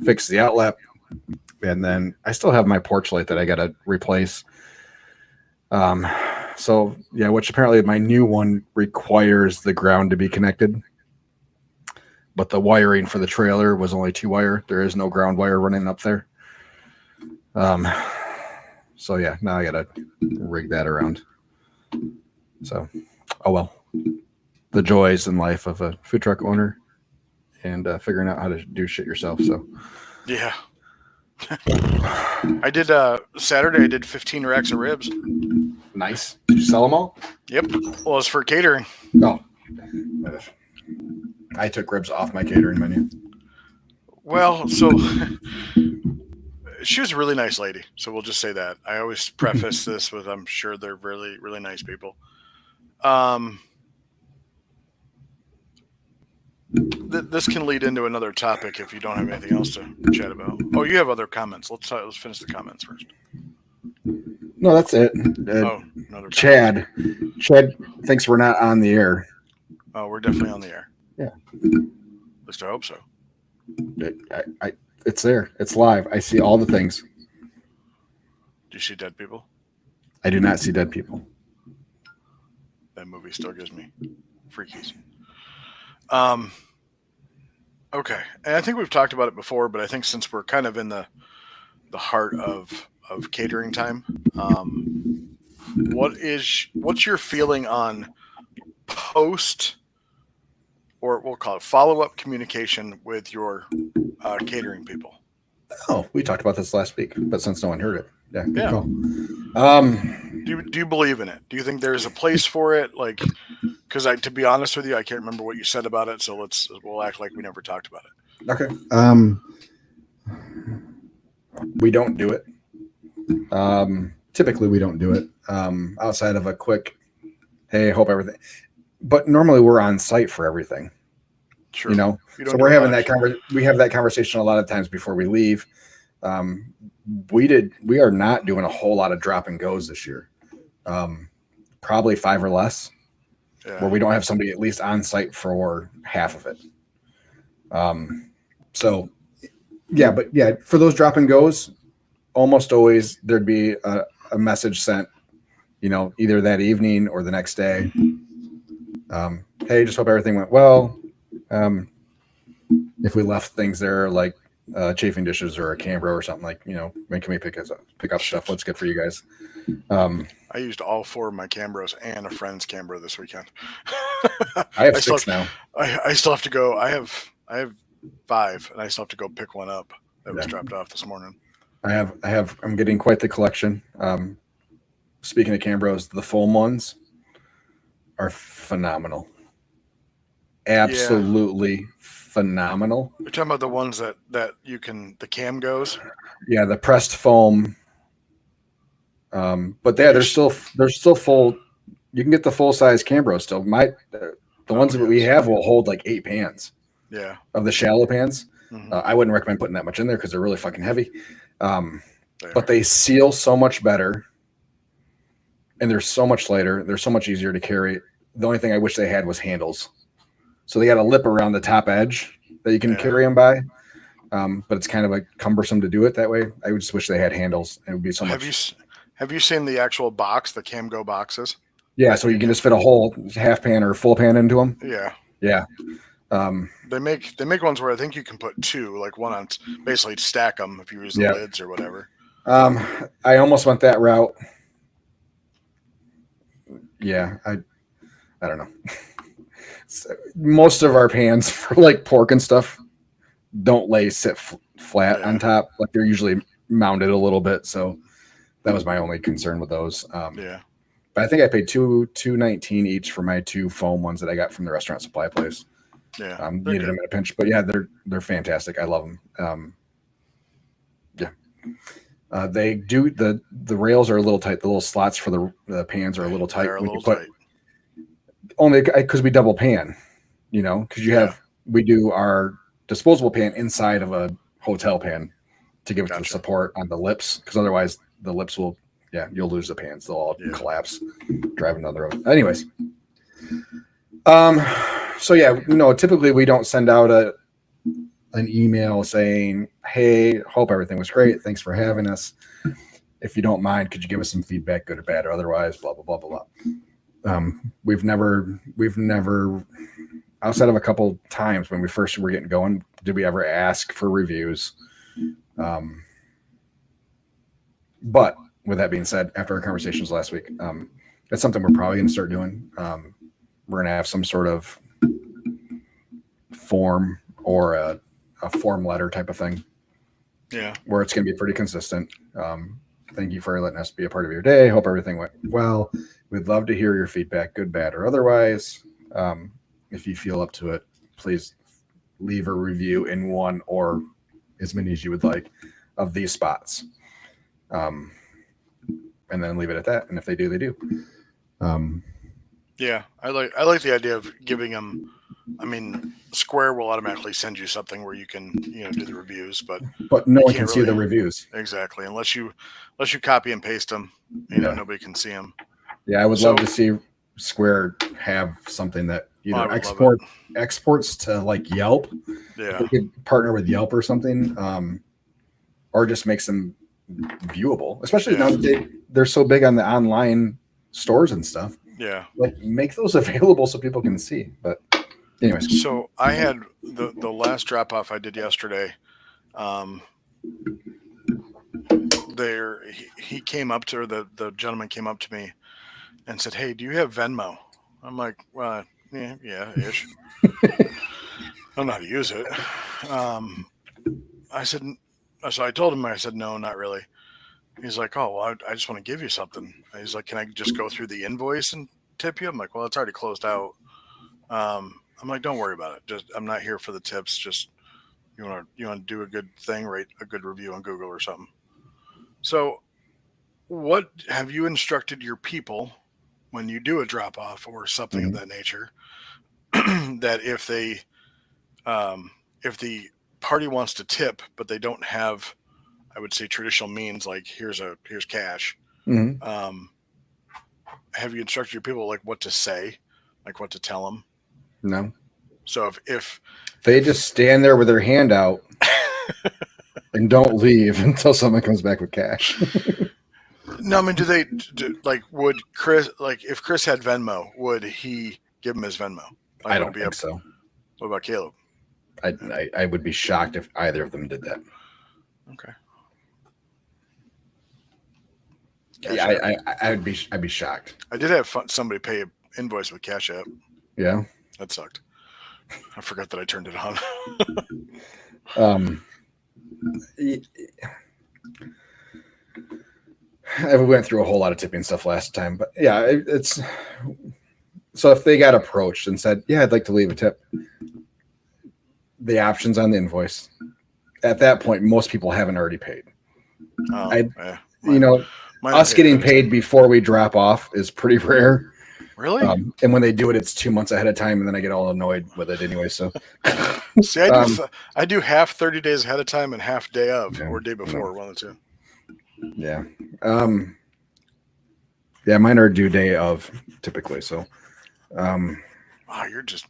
fix the outlet, and then I still have my porch light that I got to replace. So yeah, which apparently my new one requires the ground to be connected, but the wiring for the trailer was only 2-wire. There is no ground wire running up there. So yeah, now I gotta rig that around. So, oh well, the joys in life of a food truck owner and figuring out how to do shit yourself. So yeah, I did Saturday. I did 15 racks of ribs. Nice. Did you sell them all? Yep. Well, it's for catering. No. I took ribs off my catering menu. Well, so she was a really nice lady. So we'll just say that. I always preface this with, I'm sure they're really, really nice people. This can lead into another topic if you don't have anything else to chat about. Oh, you have other comments. Let's finish the comments first. No, that's it. Chad thinks we're not on the air. Oh, we're definitely on the air. Yeah. At least I hope so. It's there. It's live. I see all the things. Do you see dead people? I do not see dead people. That movie still gives me freakies. Okay. And I think we've talked about it before, but I think since we're kind of in the heart of catering time, what's your feeling on post, or we'll call it follow-up communication with your catering people? Oh, we talked about this last week, but since no one heard it, yeah, good call. Do you believe in it? Do you think there's a place for it? Like, because to be honest with you, I can't remember what you said about it, so we'll act like we never talked about it. Okay. We don't do it. Typically, we don't do it outside of a quick, hey, hope everything. But normally, we're on site for everything. Sure. You know, so we're having that we have that conversation a lot of times before we leave. We are not doing a whole lot of drop and goes this year. Probably 5 or less, where we don't have somebody at least on site for half of it. So yeah, but yeah, for those drop and goes, almost always there'd be a message sent, you know, either that evening or the next day. Hey, just hope everything went well. If we left things there like chafing dishes or a Cambro or something, like, when can we pick up stuff? What's good for you guys? I used all 4 of my Cambros and a friend's Cambro this weekend. I have 6 now. I still have to go. I have 5, and I still have to go pick one up that was dropped off this morning. I'm getting quite the collection. Speaking of Cambros, the foam ones are phenomenal. Absolutely phenomenal. You're talking about the ones that you can, the cam goes? Yeah, the pressed foam. But they're still full. You can get the full size Cambro still. The ones that we have will hold like 8 pans. Yeah. Of the shallow pans. Mm-hmm. I wouldn't recommend putting that much in there because they're really fucking heavy. But they seal so much better. And they're so much lighter. They're so much easier to carry. The only thing I wish they had was handles. So they got a lip around the top edge that you can carry them by. But it's kind of like cumbersome to do it that way. I would just wish they had handles. It would be so much. Have you seen the actual box, the CamGo boxes? Yeah, so you can just fit a whole half pan or full pan into them. Yeah. Yeah. They make ones where I think you can put 2, like one on, basically stack them if you use the lids or whatever. I almost went that route. Yeah, I don't know. Most of our pans for like pork and stuff don't sit flat on top. Like they're usually mounted a little bit. So that was my only concern with those. But I think I paid $2.19 each for my 2 foam ones that I got from the restaurant supply place. Yeah, needed them in a pinch, but yeah, they're fantastic. I love them. They do the rails are a little tight. The little slots for the pans are a little tight. They're a little tight. Only because we double pan, because we do our disposable pan inside of a hotel pan to give it the support on the lips, because otherwise the lips will, you'll lose the pans. They'll all collapse driving down the road. Anyways. So typically we don't send out an email saying, "Hey, hope everything was great. Thanks for having us. If you don't mind, could you give us some feedback, good or bad, or otherwise, blah, blah, blah, blah, blah." We've never, outside of a couple times when we first were getting going, did we ever ask for reviews. But with that being said, after our conversations last week, that's something we're probably going to start doing. We're going to have some sort of form or a form letter type of thing. Yeah. Where it's going to be pretty consistent. Thank you for letting us be a part of your day. Hope everything went well. We'd love to hear your feedback, good, bad, or otherwise. If you feel up to it, please leave a review in one or as many as you would like of these spots. And then leave it at that. And if they do, they do. Yeah, I like the idea of giving them. I mean, Square will automatically send you something where you can do the reviews, but no one can see the reviews. Exactly, unless you copy and paste them. Nobody can see them. Yeah, I would love to see Square have something that exports to like Yelp. Yeah, we could partner with Yelp or something, or just makes them viewable. Especially now that they're so big on the online stores and stuff. Yeah, like make those available so people can see. But anyways, so I had the last drop off I did yesterday. He came up to, or the gentleman came up to me and said, "Hey, do you have Venmo?" I'm like, "Well, yeah, ish." I don't know how to use it. I said, so I told him, I said, "No, not really." He's like, "Oh, well, I just want to give you something." He's like, "Can I just go through the invoice and tip you?" I'm like, "Well, it's already closed out." I'm like, "Don't worry about it. I'm not here for the tips. Just you want to do a good thing, write a good review on Google or something." So, what have you instructed your people when you do a drop off or something of that nature, that if the party wants to tip but they don't have, I would say, traditional means like here's cash. Have you instructed your people like what to say, like what to tell them? No. So if they just stand there with their hand out and don't leave until someone comes back with cash. No, I mean, would Chris, like if Chris had Venmo, would he give him his Venmo? I don't think so. What about Caleb? I would be shocked if either of them did that. Okay. Yeah, I'd be shocked. I did have somebody pay an invoice with Cash App. Yeah. That sucked. I forgot that I turned it on. We went through a whole lot of tipping stuff last time, but yeah, it's so if they got approached and said, "Yeah, I'd like to leave a tip," the options on the invoice. At that point, most people haven't already paid. Us getting paid before we drop off is pretty rare. Really? And when they do it, it's 2 months ahead of time, and then I get all annoyed with it anyway. So, see, I do half 30 days ahead of time and half day of or day before, one of the two. Yeah. Yeah, mine are due day of typically. So, wow, you're just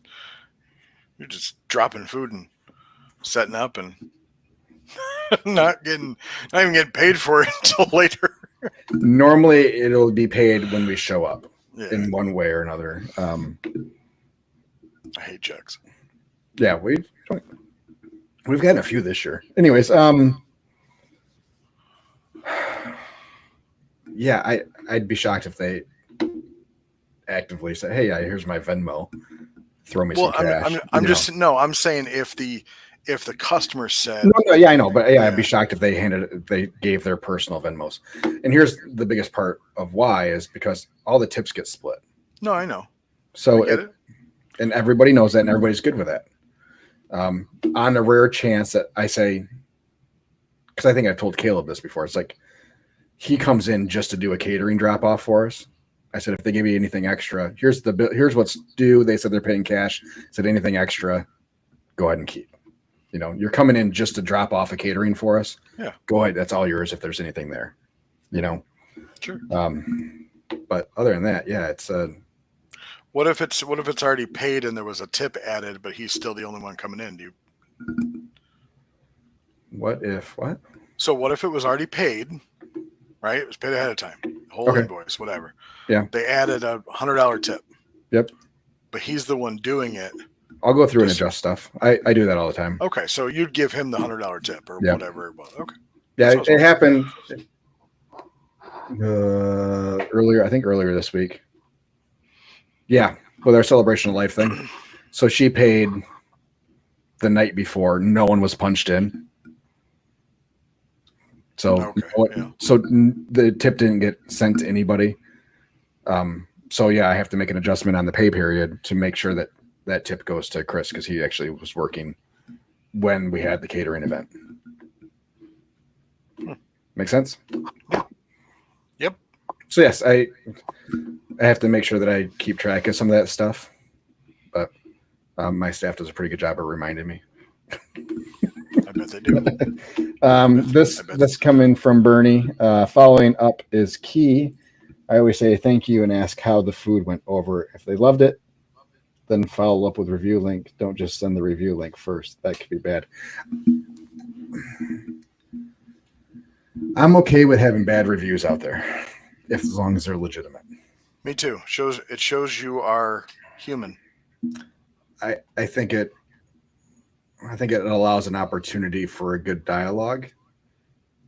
dropping food and setting up and not even getting paid for it until later. Normally, it'll be paid when we show up. Yeah. In one way or another. I hate checks. Yeah, we've gotten a few this year. Anyways, yeah, I'd be shocked if they actively say, "Hey, here's my Venmo, throw me some cash." I'm saying if the customer said, yeah, I know, but yeah, I'd be shocked if they gave their personal Venmos. And here's the biggest part of why is because all the tips get split. No, I know. So and everybody knows that, and everybody's good with that. On the rare chance that I say, because I think I've told Caleb this before, it's like he comes in just to do a catering drop off for us. I said, if they give you anything extra, here's the bill. Here's what's due. They said they're paying cash. I said anything extra, go ahead and keep. You're coming in just to drop off a catering for us. Yeah. Go ahead. That's all yours if there's anything there. Sure. But other than that, yeah, it's what if it's already paid and there was a tip added, but he's still the only one coming in? What? So what if it was already paid, right? It was paid ahead of time, whole invoice, whatever. Yeah. They added a $100 tip. Yep. But he's the one doing it. I'll go through and adjust stuff. I do that all the time. Okay, so you'd give him the $100 tip or whatever it was. Okay. Yeah, it happened earlier this week. Yeah, with our celebration of life thing. So she paid the night before. No one was punched in. So so the tip didn't get sent to anybody. So yeah, I have to make an adjustment on the pay period to make sure that tip goes to Chris because he actually was working when we had the catering event. Make sense? Yep. So yes, I have to make sure that I keep track of some of that stuff, but my staff does a pretty good job of reminding me. I bet they do. This coming from Bernie. Following up is key. I always say thank you and ask how the food went over. If they loved it, then follow up with review link. Don't just send the review link first. That could be bad. I'm okay with having bad reviews out there, as long as they're legitimate. Me too. It shows you are human. I think it allows an opportunity for a good dialogue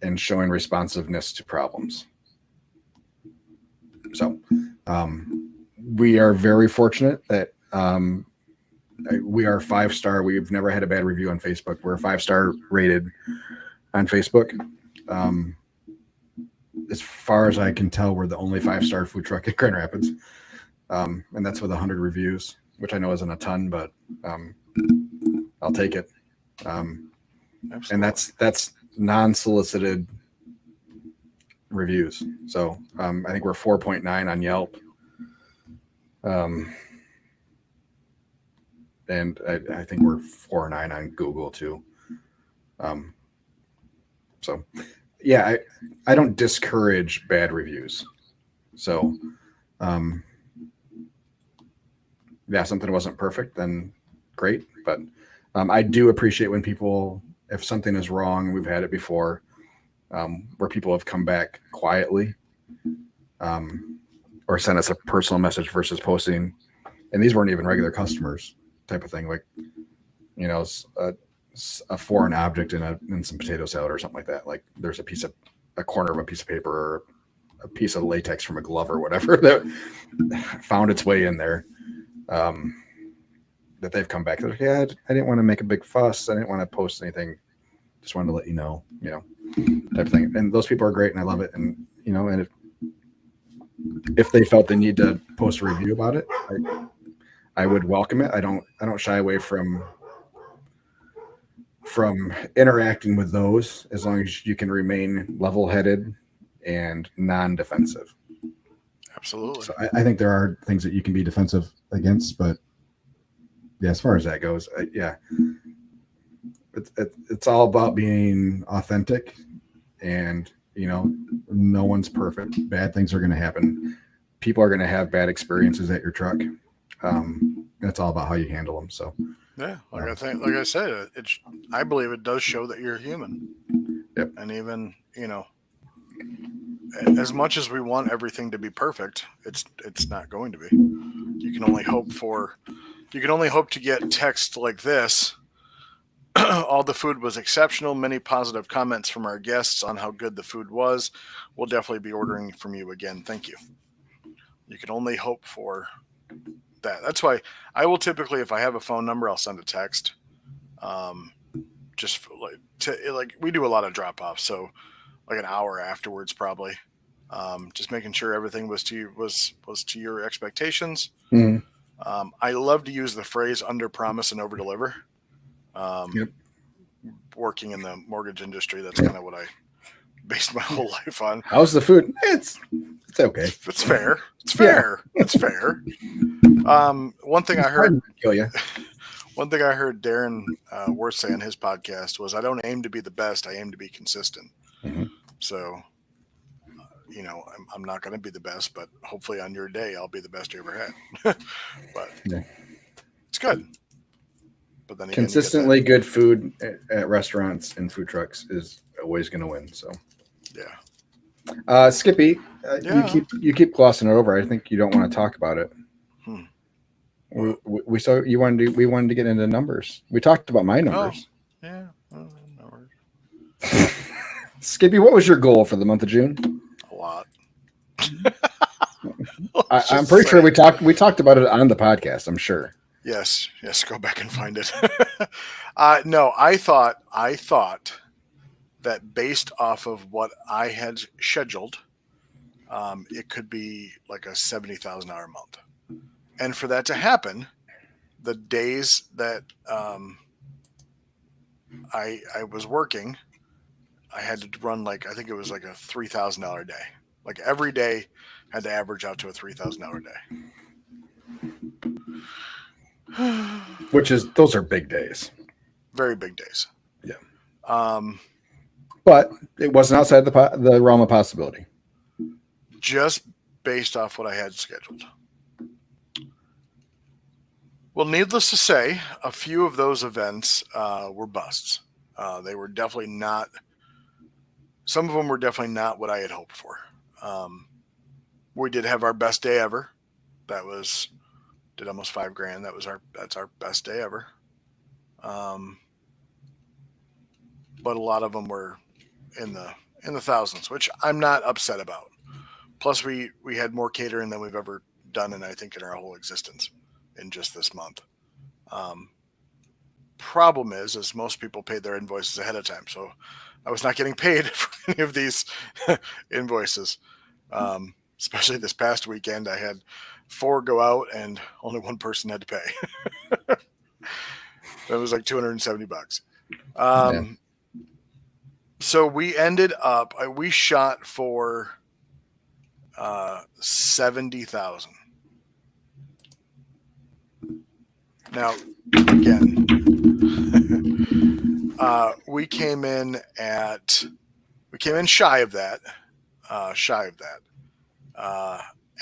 and showing responsiveness to problems. So we are very fortunate that we are 5-star. We've never had a bad review on Facebook. We're 5-star rated on Facebook. As far as I can tell, we're the only 5-star food truck in Grand Rapids. And that's with 100 reviews, which I know isn't a ton, but I'll take it. And that's non-solicited reviews. So I think we're 4.9 on Yelp. And I think we're 4.9 on Google too. So yeah, I don't discourage bad reviews. So yeah, something wasn't perfect, then great. But I do appreciate when people, if something is wrong, we've had it before, where people have come back quietly or sent us a personal message versus posting. And these weren't even regular customers type of thing. Like you know, a foreign object in some potato salad or something like that. Like there's a corner of a piece of paper or a piece of latex from a glove or whatever that found its way in there. That they've come back. They're like, yeah, I didn't want to make a big fuss. I didn't want to post anything. Just wanted to let you know, type of thing. And those people are great, and I love it. And and if they felt the need to post a review about it, I would welcome it. I don't shy away from interacting with those as long as you can remain level-headed and non-defensive. Absolutely. So I think there are things that you can be defensive against, but yeah, as far as that goes, it's all about being authentic, and no one's perfect. Bad things are going to happen. People are going to have bad experiences at your truck. That's all about how you handle them. So yeah, like I said, I believe it does show that you're human. Yep. And even as much as we want everything to be perfect, it's not going to be. You can only hope to get text like this. All the food was exceptional. Many positive comments from our guests on how good the food was. We'll definitely be ordering from you again. Thank you. You can only hope for that. That's why I will typically, if I have a phone number, I'll send a text. Just like we do a lot of drop offs, so like an hour afterwards, probably. Just making sure everything was to your expectations. Mm-hmm. I love to use the phrase "under promise and over deliver." Yep. Working in the mortgage industry, that's kind of what I based my whole life on. How's the food? It's okay. It's fair. It's fair. It's fair. One thing I heard Kill you. One thing I heard Darren Worth say on his podcast was, "I don't aim to be the best. I aim to be consistent." Mm-hmm. So, I'm not going to be the best, but hopefully on your day, I'll be the best you ever had. But yeah. It's good. But then again, consistently good food at restaurants and food trucks is always going to win. So, yeah. Skippy, Yeah. you keep glossing it over. I think you don't want to talk about it. We saw we wanted to get into numbers. We talked about my numbers. Oh, yeah. Skippy, what was your goal for the month of June? A lot. I'm pretty sure we talked about it on the podcast. I'm sure. Yes. Go back and find it. No, I thought that based off of what I had scheduled, it could be like a $70,000 month. And for that to happen, the days that I was working, I had to run I think it was like a $3,000 day. Like every day had to average out to a $3,000 day. Those are big days. Very big days. Yeah. But it wasn't outside the realm of possibility. Just based off what I had scheduled. Well, needless to say, a few of those events were busts. They were definitely not. Some of them were definitely not what I had hoped for. We did have our best day ever. Did almost $5,000. That's our best day ever. But a lot of them were in the thousands, which I'm not upset about. Plus, we had more catering than we've ever done, and I think in our whole existence in just this month. Problem is most people paid their invoices ahead of time, so I was not getting paid for any of these invoices. Especially this past weekend, I had 4 go out and only one person had to pay. That was like $270. So we ended up, we shot for 70,000. Now, again, we came in shy of that,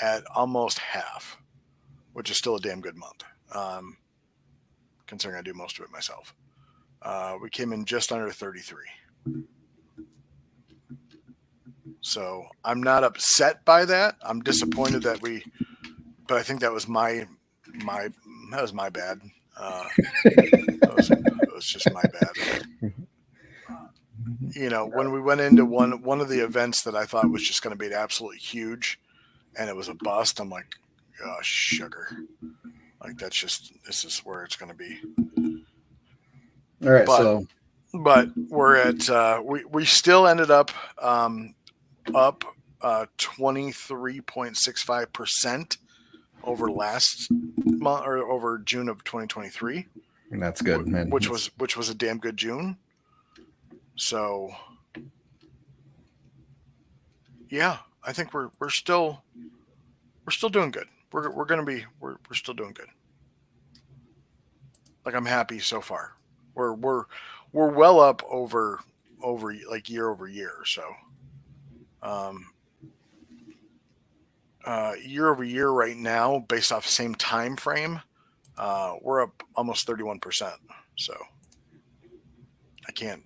at almost half, which is still a damn good month, considering I do most of it myself. We came in just under 33. So I'm not upset by that. I'm disappointed but I think that was my bad. It was just my bad. You know, when we went into one of the events that I thought was just going to be absolutely huge, and it was a bust, I'm like, oh, sugar. Like, this is where it's going to be. All right, But we're at we still ended up up 23.65% over last month, or over June of 2023. And that's good, man. Which was a damn good June. So yeah, I think we're still doing good. We're still doing good. Like, I'm happy so far. We're well up over like year over year. So year over year right now, based off the same time frame, we're up almost 31%. So I can't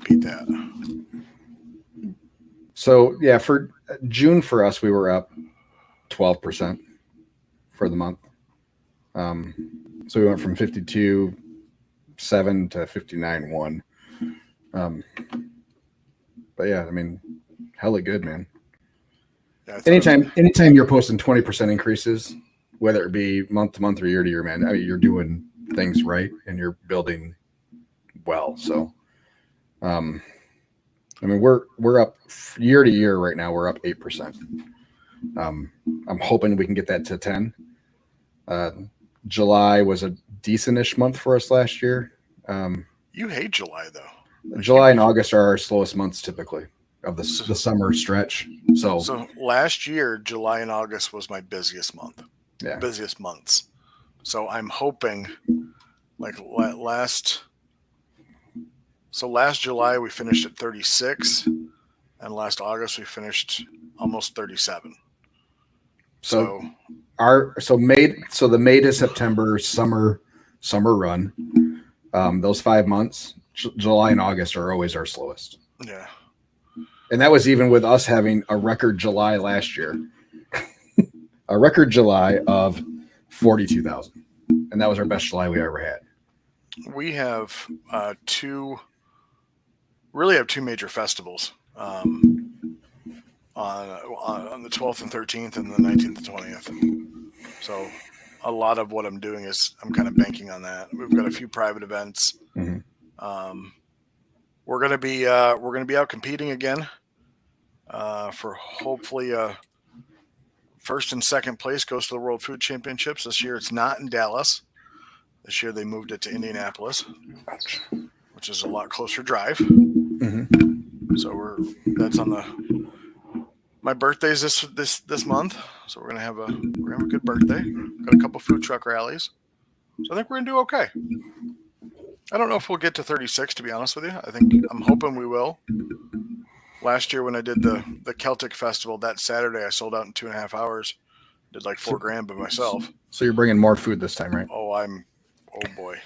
beat that. So yeah, for June for us, we were up 12% for the month. So we went from 52.7 to 59.1. But yeah, I mean, hella good, man. Yeah, Anytime you're posting 20% increases, whether it be month to month or year to year, man, I mean, you're doing things right and you're building well. So, I mean, we're up year to year right now. We're up 8%. I'm hoping we can get that to 10. July was a decentish month for us last year. You hate July though. July and August are our slowest months typically of the summer stretch. So last year, July and August was my busiest month. Yeah. Busiest months. So I'm hoping, like last July we finished at 36, and last August we finished almost 37. So the May to September summer run, those 5 months, July and August are always our slowest. Yeah. And that was even with us having a record July last year, a record July of 42,000. And that was our best July we ever had. We have two major festivals on the 12th and 13th and the 19th and 20th. So a lot of what I'm doing is I'm kind of banking on that. We've got a few private events. Mm-hmm. We're gonna be out competing again for hopefully first and second place goes to the World Food Championships. This year it's not in Dallas. This year they moved it to Indianapolis, which is a lot closer drive. Mm-hmm. So that's on my birthday's this month, so we're gonna have a good birthday. Got a couple food truck rallies, so I think we're gonna do okay. I don't know if we'll get to 36, to be honest with you. I'm hoping we will. Last year when I did the Celtic Festival, that Saturday I sold out in 2.5 hours. Did like $4,000 by myself. So you're bringing more food this time, right? Oh boy.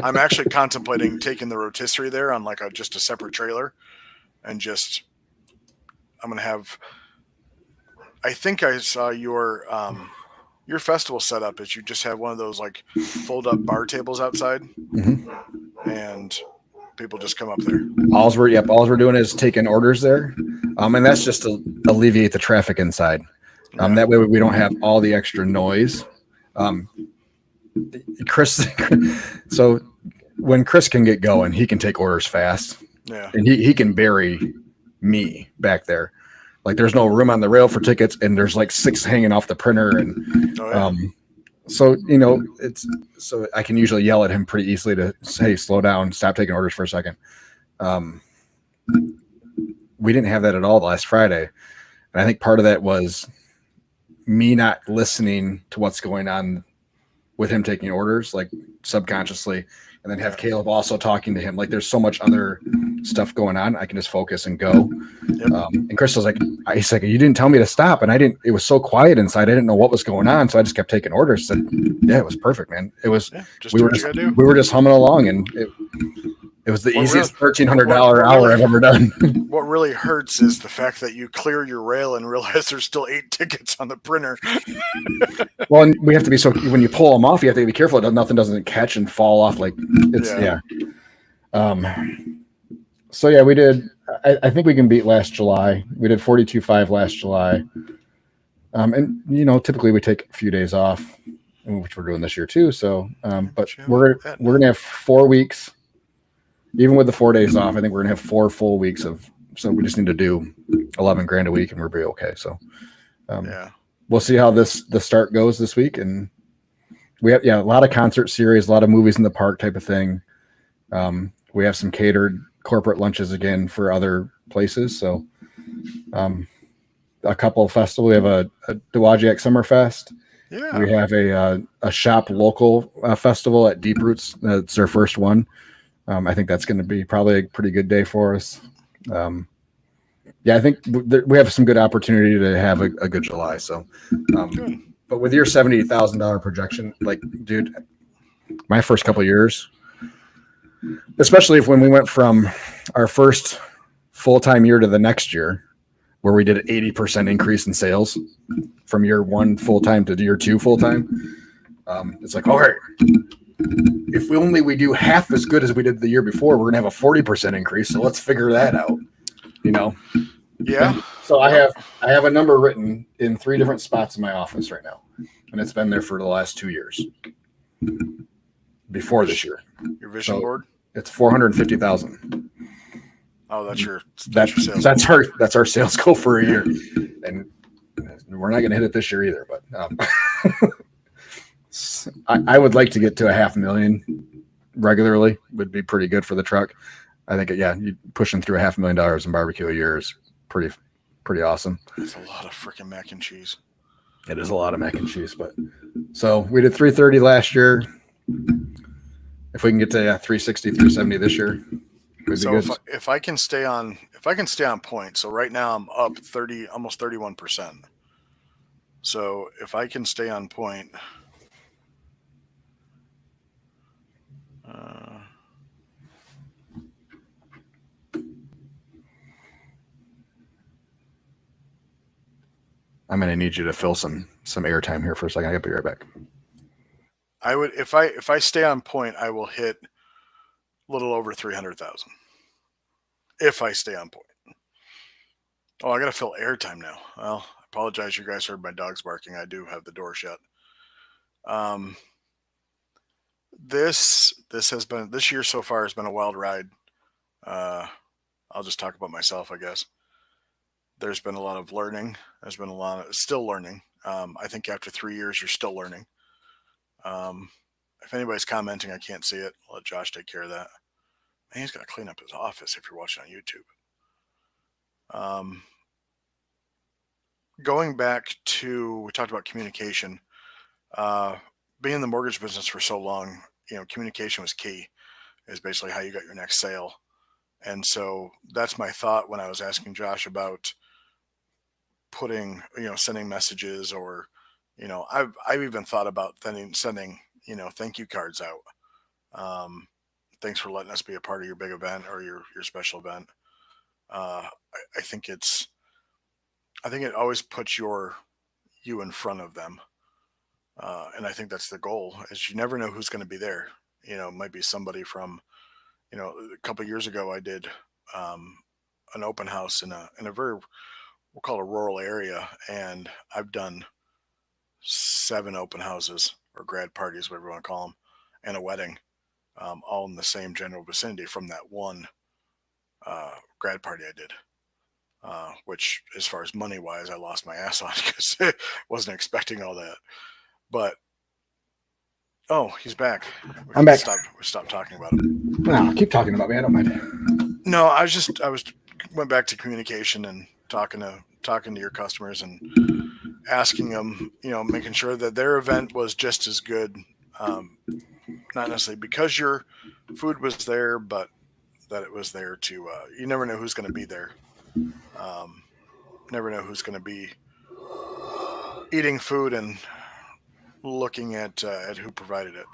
I'm actually contemplating taking the rotisserie there on like just a separate trailer, and I'm gonna have. I think I saw your festival setup is you just have one of those like fold up bar tables outside, Mm-hmm. and people just come up there. All we're doing is taking orders there, and that's just to alleviate the traffic inside. That way we don't have all the extra noise. Chris, so when Chris can get going, he can take orders fast. Yeah, and he can bury me back there. Like there's no room on the rail for tickets, and there's like 6 hanging off the printer, and so so I can usually yell at him pretty easily to say, slow down, stop taking orders for a second. We didn't have that at all last Friday, and I think part of that was me not listening to what's going on with him taking orders, like subconsciously, and then have Caleb also talking to him. Like there's so much other stuff going on. I can just focus and go. Yep. And Crystal's like, he's like, you didn't tell me to stop. And it was so quiet inside. I didn't know what was going on. So I just kept taking orders. And yeah, it was perfect, man. It was, we were just humming along, and It was the What easiest really- $1,300 hour I've ever done. What really hurts is the fact that you clear your rail and realize there's still 8 tickets on the printer. Well, and we have to be when you pull them off, you have to be careful that nothing doesn't catch and fall off. Like it's Yeah. So yeah, we did. I think we can beat last July. We did 42.5 last July. And typically we take a few days off, which we're doing this year too. So, but we're gonna have 4 weeks, even with the 4 days off. I think we're gonna have 4 full weeks of. So we just need to do 11 grand a week, and we'll be okay. So, Yeah. we'll see how the start goes this week, and we have a lot of concert series, a lot of movies in the park type of thing. We have some catered corporate lunches again for other places. So, a couple of festivals. We have a Dowagiac Summerfest. Yeah. We have a shop local festival at Deep Roots. That's our first one. I think that's going to be probably a pretty good day for us. I think we have some good opportunity to have a good July. So, Good. but with your $70,000 projection, like, dude, my first couple of years, especially when we went from our first full-time year to the next year, where we did an 80% increase in sales from year 1 full-time to year 2 full-time. It's like, all right, if we do half as good as we did the year before, we're gonna have a 40% increase. So let's figure that out. Yeah. So I have a number written in 3 different spots in my office right now, and it's been there for the last 2 years. Before this year, Your vision So- board. it's 450,000. Oh, that's your sales. That's our sales goal for a year, and we're not going to hit it this year either. But I would like to get to $500,000 regularly. Would be pretty good for the truck. I think you pushing through $500,000 in barbecue a year is pretty awesome. That's a lot of freaking mac and cheese. It is a lot of mac and cheese, but so we did 330 last year. If we can get to 360, 370 this year, would So be good. if I can stay on point, so right now I'm up 30, almost 31%. So if I can stay on point, I'm going to need you to fill some airtime here for a second. I'll be right back. I would if I stay on point, I will hit a little over 300,000. If I stay on point. Oh, I got to fill airtime now. Well, I apologize. You guys heard my dogs barking. I do have the door shut. This year so far has been a wild ride. I'll just talk about myself, I guess. There's been a lot of learning. There's been still learning. I think after 3 years, you're still learning. If anybody's commenting, I can't see it. I'll let Josh take care of that. Man, he's got to clean up his office if you're watching on YouTube. Going back to, we talked about communication. Being in the mortgage business for so long, communication was key. Is basically how you got your next sale. And so that's my thought when I was asking Josh about sending messages, or, I've even thought about sending, thank you cards out. Thanks for letting us be a part of your big event or your special event. I think it always puts you in front of them. And I think that's the goal, is you never know who's going to be there. It might be somebody from, a couple of years ago, I did an open house in a very, we'll call it a rural area. And I've done 7 open houses or grad parties, whatever you want to call them, and a wedding, all in the same general vicinity from that one grad party I did. Which, as far as money wise, I lost my ass on because I wasn't expecting all that. But he's back. I'm back. We stopped talking about him. No, keep talking about me. I don't mind. No, I went back to communication and talking to your customers and asking them, making sure that their event was just as good. Not necessarily because your food was there, but that it was there to. You never know who's going to be there. Never know who's going to be eating food and looking at who provided it.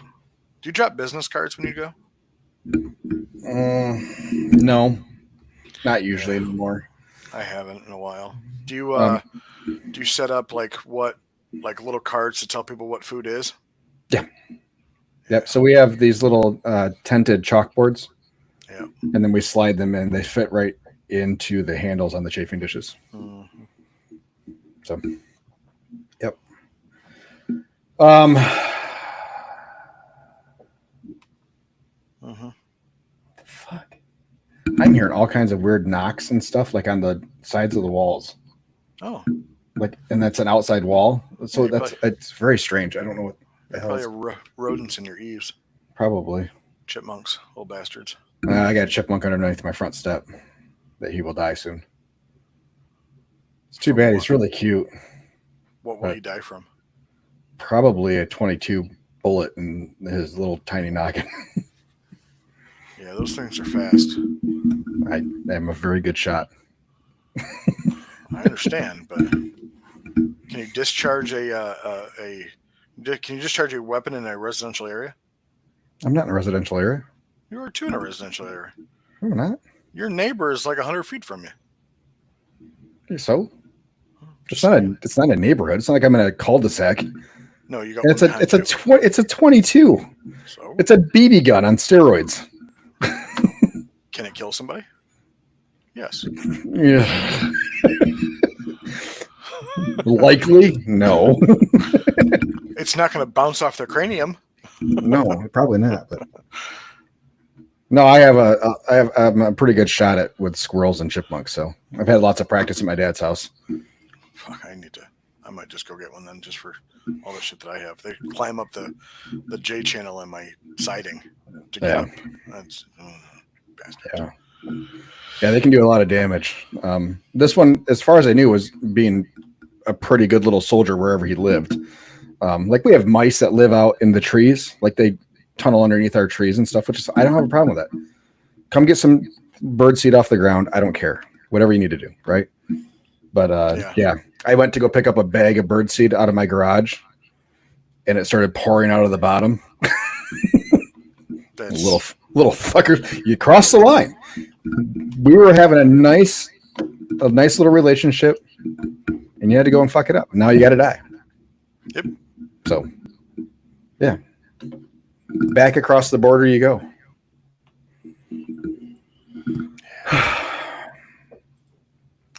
Do you drop business cards when you go? No, not usually anymore. I haven't in a while. Do you do you set up like little cards to tell people what food is? Yep. So we have these little tented chalkboards. Yeah. And then we slide them in. They fit right into the handles on the chafing dishes. Mhm. So, yep. Um, Mhm. fuck. I'm hearing all kinds of weird knocks and stuff like on the sides of the walls. Oh, Like, and that's an outside wall. So Yeah, it's very strange. I don't know what the hell probably is rodents in your eaves. probably. Chipmunks, little bastards. I got a chipmunk underneath my front step that he will die soon. It's too From bad. what? He's really cute. What will he die from? Probably a 22 bullet in his little tiny noggin. Yeah, those things are fast. I am a very good shot. I understand, but can you discharge a weapon in a residential area? I'm not in a residential area. You are too in a residential area. No, I'm not. Your neighbor is like 100 feet from you. So it's not a neighborhood. It's not like I'm in a cul-de-sac. No, you got. And one behind you. it's a 22. So It's a BB gun on steroids. can it kill somebody? Yes. Yeah. Likely, no. It's not going to bounce off their cranium. No, probably not. But no, I'm a pretty good shot at with squirrels and chipmunks. So I've had lots of practice at my dad's house. Fuck, I might just go get one then, just for all the shit that I have. They climb up the J channel in my siding to get Yeah. up. That's bastard. Yeah. Yeah, they can do a lot of damage. This one, as far as I knew, was being a pretty good little soldier wherever he lived. Like we have mice that live out in the trees, like they tunnel underneath our trees and stuff, which is, I don't have a problem with that. Come get some bird seed off the ground. I don't care. Whatever you need to do, right? But yeah, I went to go pick up a bag of bird seed out of my garage, and it started pouring out of the bottom. That's Little fuckers, you crossed the line. We were having a nice little relationship, and you had to go and fuck it up. Now you got to die. Yep. So, yeah, back across the border you go.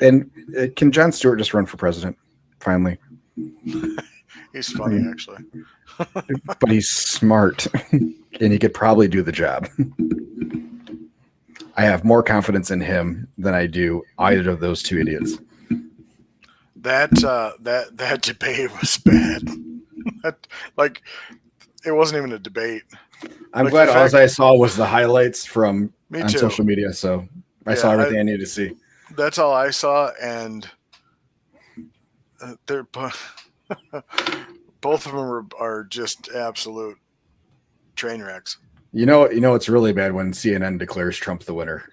And can Jon Stewart just run for president finally? he's funny actually. But he's smart, and he could probably do the job. I have more confidence in him than I do either of those two idiots. That debate was bad. Like, it wasn't even a debate. I'm Like, glad the all fact- I saw was the highlights from Me on too. social media, so I Yeah, saw everything I needed to see. That's all I saw, and they're both of them are just absolute train wrecks. You know, it's really bad when CNN declares Trump the winner.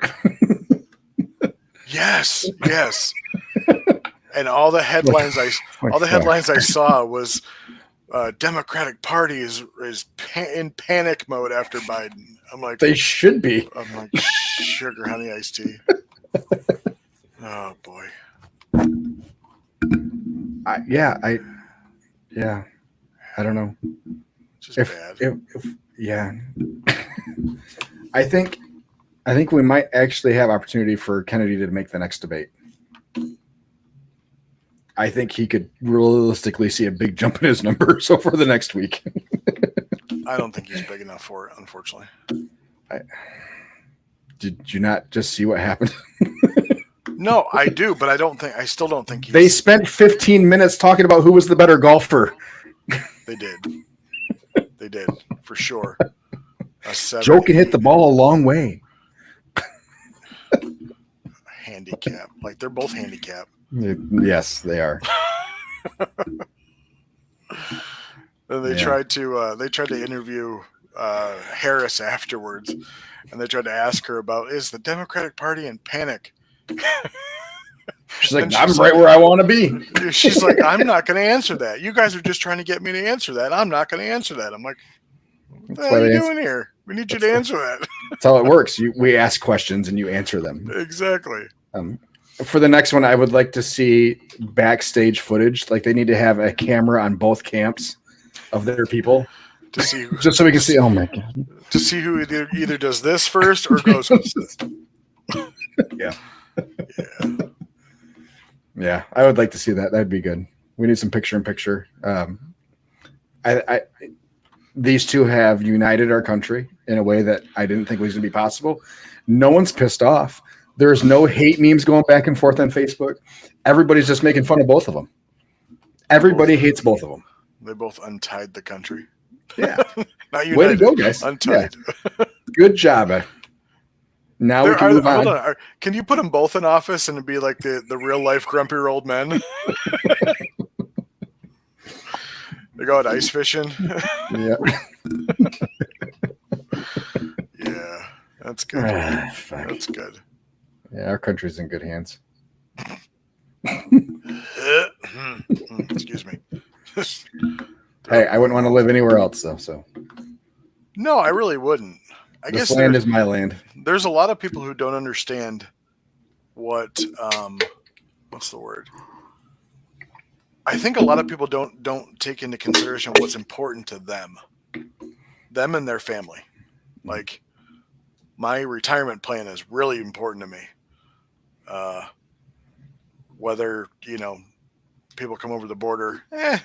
Yes. And all the headlines I saw was Democratic Party is in panic mode after Biden. I'm like, They should be. sugar honey iced tea. Oh boy. I don't know. Just bad. If yeah. I think we might actually have opportunity for Kennedy to make the next debate. I think he could realistically see a big jump in his numbers over the next week. I don't think he's big enough for it, unfortunately. Did you not just see what happened? No, I do, but I still don't think he's. They spent 15 minutes talking about who was the better golfer. They did, for sure. Joe can hit the ball a long way. Handicap. Like, they're both handicapped. Yes, they are. And they Yeah. tried to interview Harris afterwards, and they tried to ask her about, is the Democratic Party in panic? She's like, And I'm she's right like- where I want to be. She's like, I'm not going to answer that. You guys are just trying to get me to answer that. I'm not going to answer that. I'm like, What the hell are you doing here? We need you to answer that. That's how it works. We ask questions and you answer them. Exactly. For the next one, I would like to see backstage footage. Like they need to have a camera on both camps of their people, To see, just so we can see. Oh my god! to see who either does this first or goes. Yeah. Yeah, I would like to see that. That'd be good. We need some picture in picture. These two have united our country in a way that I didn't think was going to be possible. No one's pissed off. There's no hate memes going back and forth on Facebook. Everybody's just making fun of both of them. Everybody hates both of them. They both untied the country. Yeah. Not united, Way to go, guys. Untied. Yeah. Good job. Now we can move on. Hold on. Can you put them both in office and be like the real life grumpier old men? They go out ice fishing. Yeah. Yeah, that's good. That's good. Yeah, our country's in good hands. Excuse me. Hey, I wouldn't want to live anywhere else, though. So No, I really wouldn't. I this guess land is my land. there's a lot of people who don't understand what what's the word? I think a lot of people don't take into consideration what's important to them and their family. Like my retirement plan is really important to me. Whether, people come over the border, I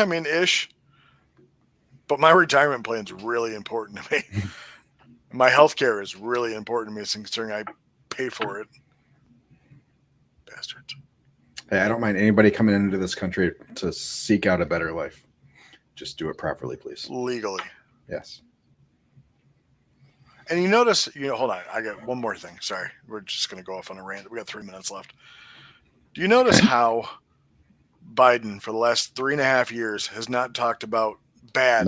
mean, ish. But my retirement plan is really important to me. My health care is really important to me, considering I pay for it. Bastards. Hey, I don't mind anybody coming into this country to seek out a better life. Just do it properly, please. Legally. Yes. And you notice, hold on. I got one more thing. Sorry. We're just going to go off on a rant. We got 3 minutes left. Do you notice how Biden, for the last 3.5 years, has not talked about bad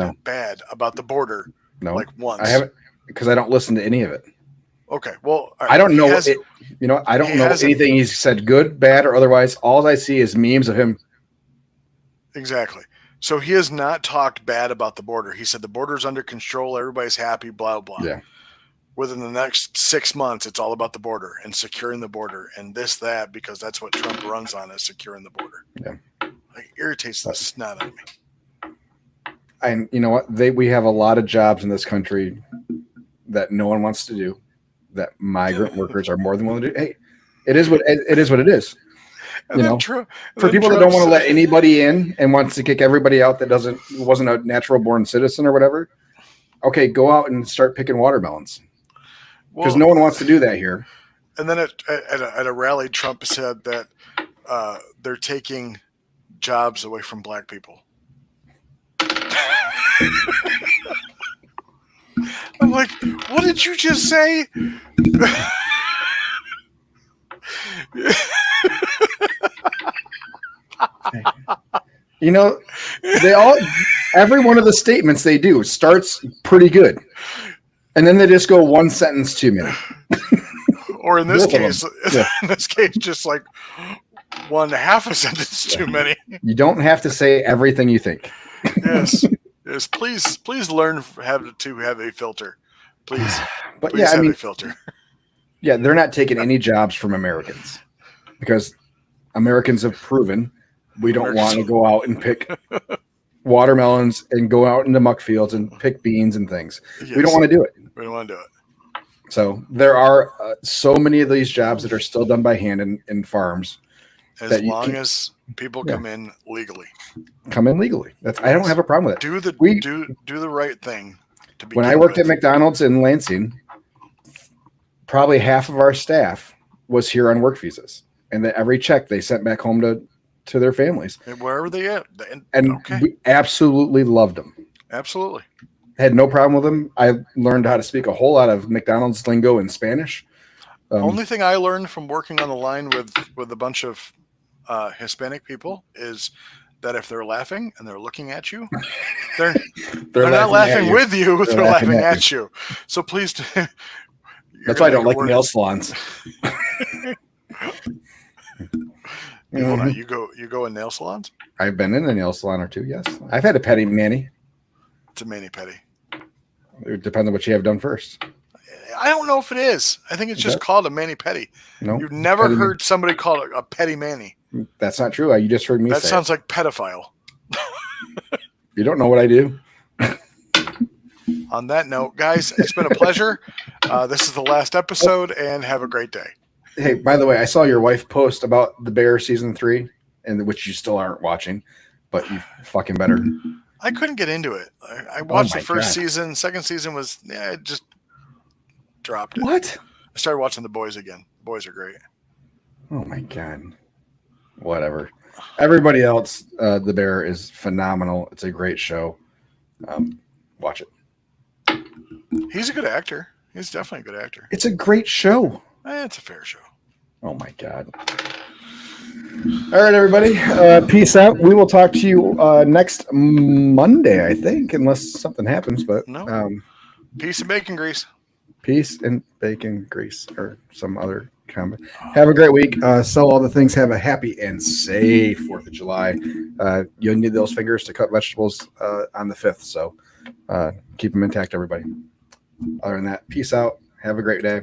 about the border? No. Like once. I haven't, because I don't listen to any of it. Okay. Well, I don't know. I don't know anything he's said, good, bad, or otherwise. All I see is memes of him. Exactly. So he has not talked bad about the border. He said the border's under control. Everybody's happy, blah, blah. Yeah. Within the next 6 months, it's all about the border and securing the border and this, that, because that's what Trump runs on, is securing the border. Yeah. It irritates the snot out of me. And you know what? We have a lot of jobs in this country that no one wants to do, that migrant workers are more than willing to do. Hey, it is what it is. What it is. For people that don't want to let anybody in and wants to kick everybody out that wasn't a natural born citizen or whatever. Okay, go out and start picking watermelons. Because no one wants to do that here. And then at a rally, Trump said that they're taking jobs away from black people. I'm like, what did you just say? Every one of the statements they do starts pretty good. And then they just go one sentence too many. Or in this case, just like 1/2 a sentence too many. You don't have to say everything you think. Yes. Yes. Please learn to have a filter. Please. But please have a filter. Yeah, they're not taking any jobs from Americans because Americans have proven we don't want to go out and pick watermelons and go out into muck fields and pick beans and things. Yes. We don't want to do it. We don't want to do it. So there are so many of these jobs that are still done by hand in farms. As long as people come in legally. Come in legally. I don't have a problem with it. Do the right thing. When I worked at McDonald's in Lansing, probably half of our staff was here on work visas, and that every check they sent back home to their families. And wherever they at. We absolutely loved them. Absolutely. Had no problem with them. I learned how to speak a whole lot of McDonald's lingo in Spanish. Only thing I learned from working on the line with a bunch of Hispanic people is that if they're laughing and they're looking at you, they're not laughing with you. They're laughing at you. So please. That's why I don't like nail salons. Hold on, you go in nail salons? I've been in a nail salon or two. Yes, I've had a pedi mani. It's a mani-pedi. It depends on what you have done first. I don't know if it is. I think it's just Okay. called a mani-pedi. No, You've never pedi- heard somebody call it a pedi mani. That's not true. You just heard me That say sounds like pedophile. it. You don't know what I do. On that note, guys, it's been a pleasure. This is the last episode, and have a great day. Hey, by the way, I saw your wife post about the Bear season 3, and which you still aren't watching, but you fucking better. I couldn't get into it. I watched my the first God. season. Second season was, it just dropped it. What? I started watching The Boys again. The Boys are great. Oh my God. Whatever. Everybody else, the Bear is phenomenal. It's a great show. Watch it. He's a good actor. He's definitely a good actor. It's a great show. It's a fair show. Oh my God. All right, everybody. Peace out. We will talk to you next Monday, I think, unless something happens. But No. Piece of bacon grease. peace and bacon grease or some other comment. Have a great week. Sell all the things. Have a happy and safe 4th of July. You'll need those fingers to cut vegetables on the 5th. So keep them intact, everybody. Other than that, peace out. Have a great day.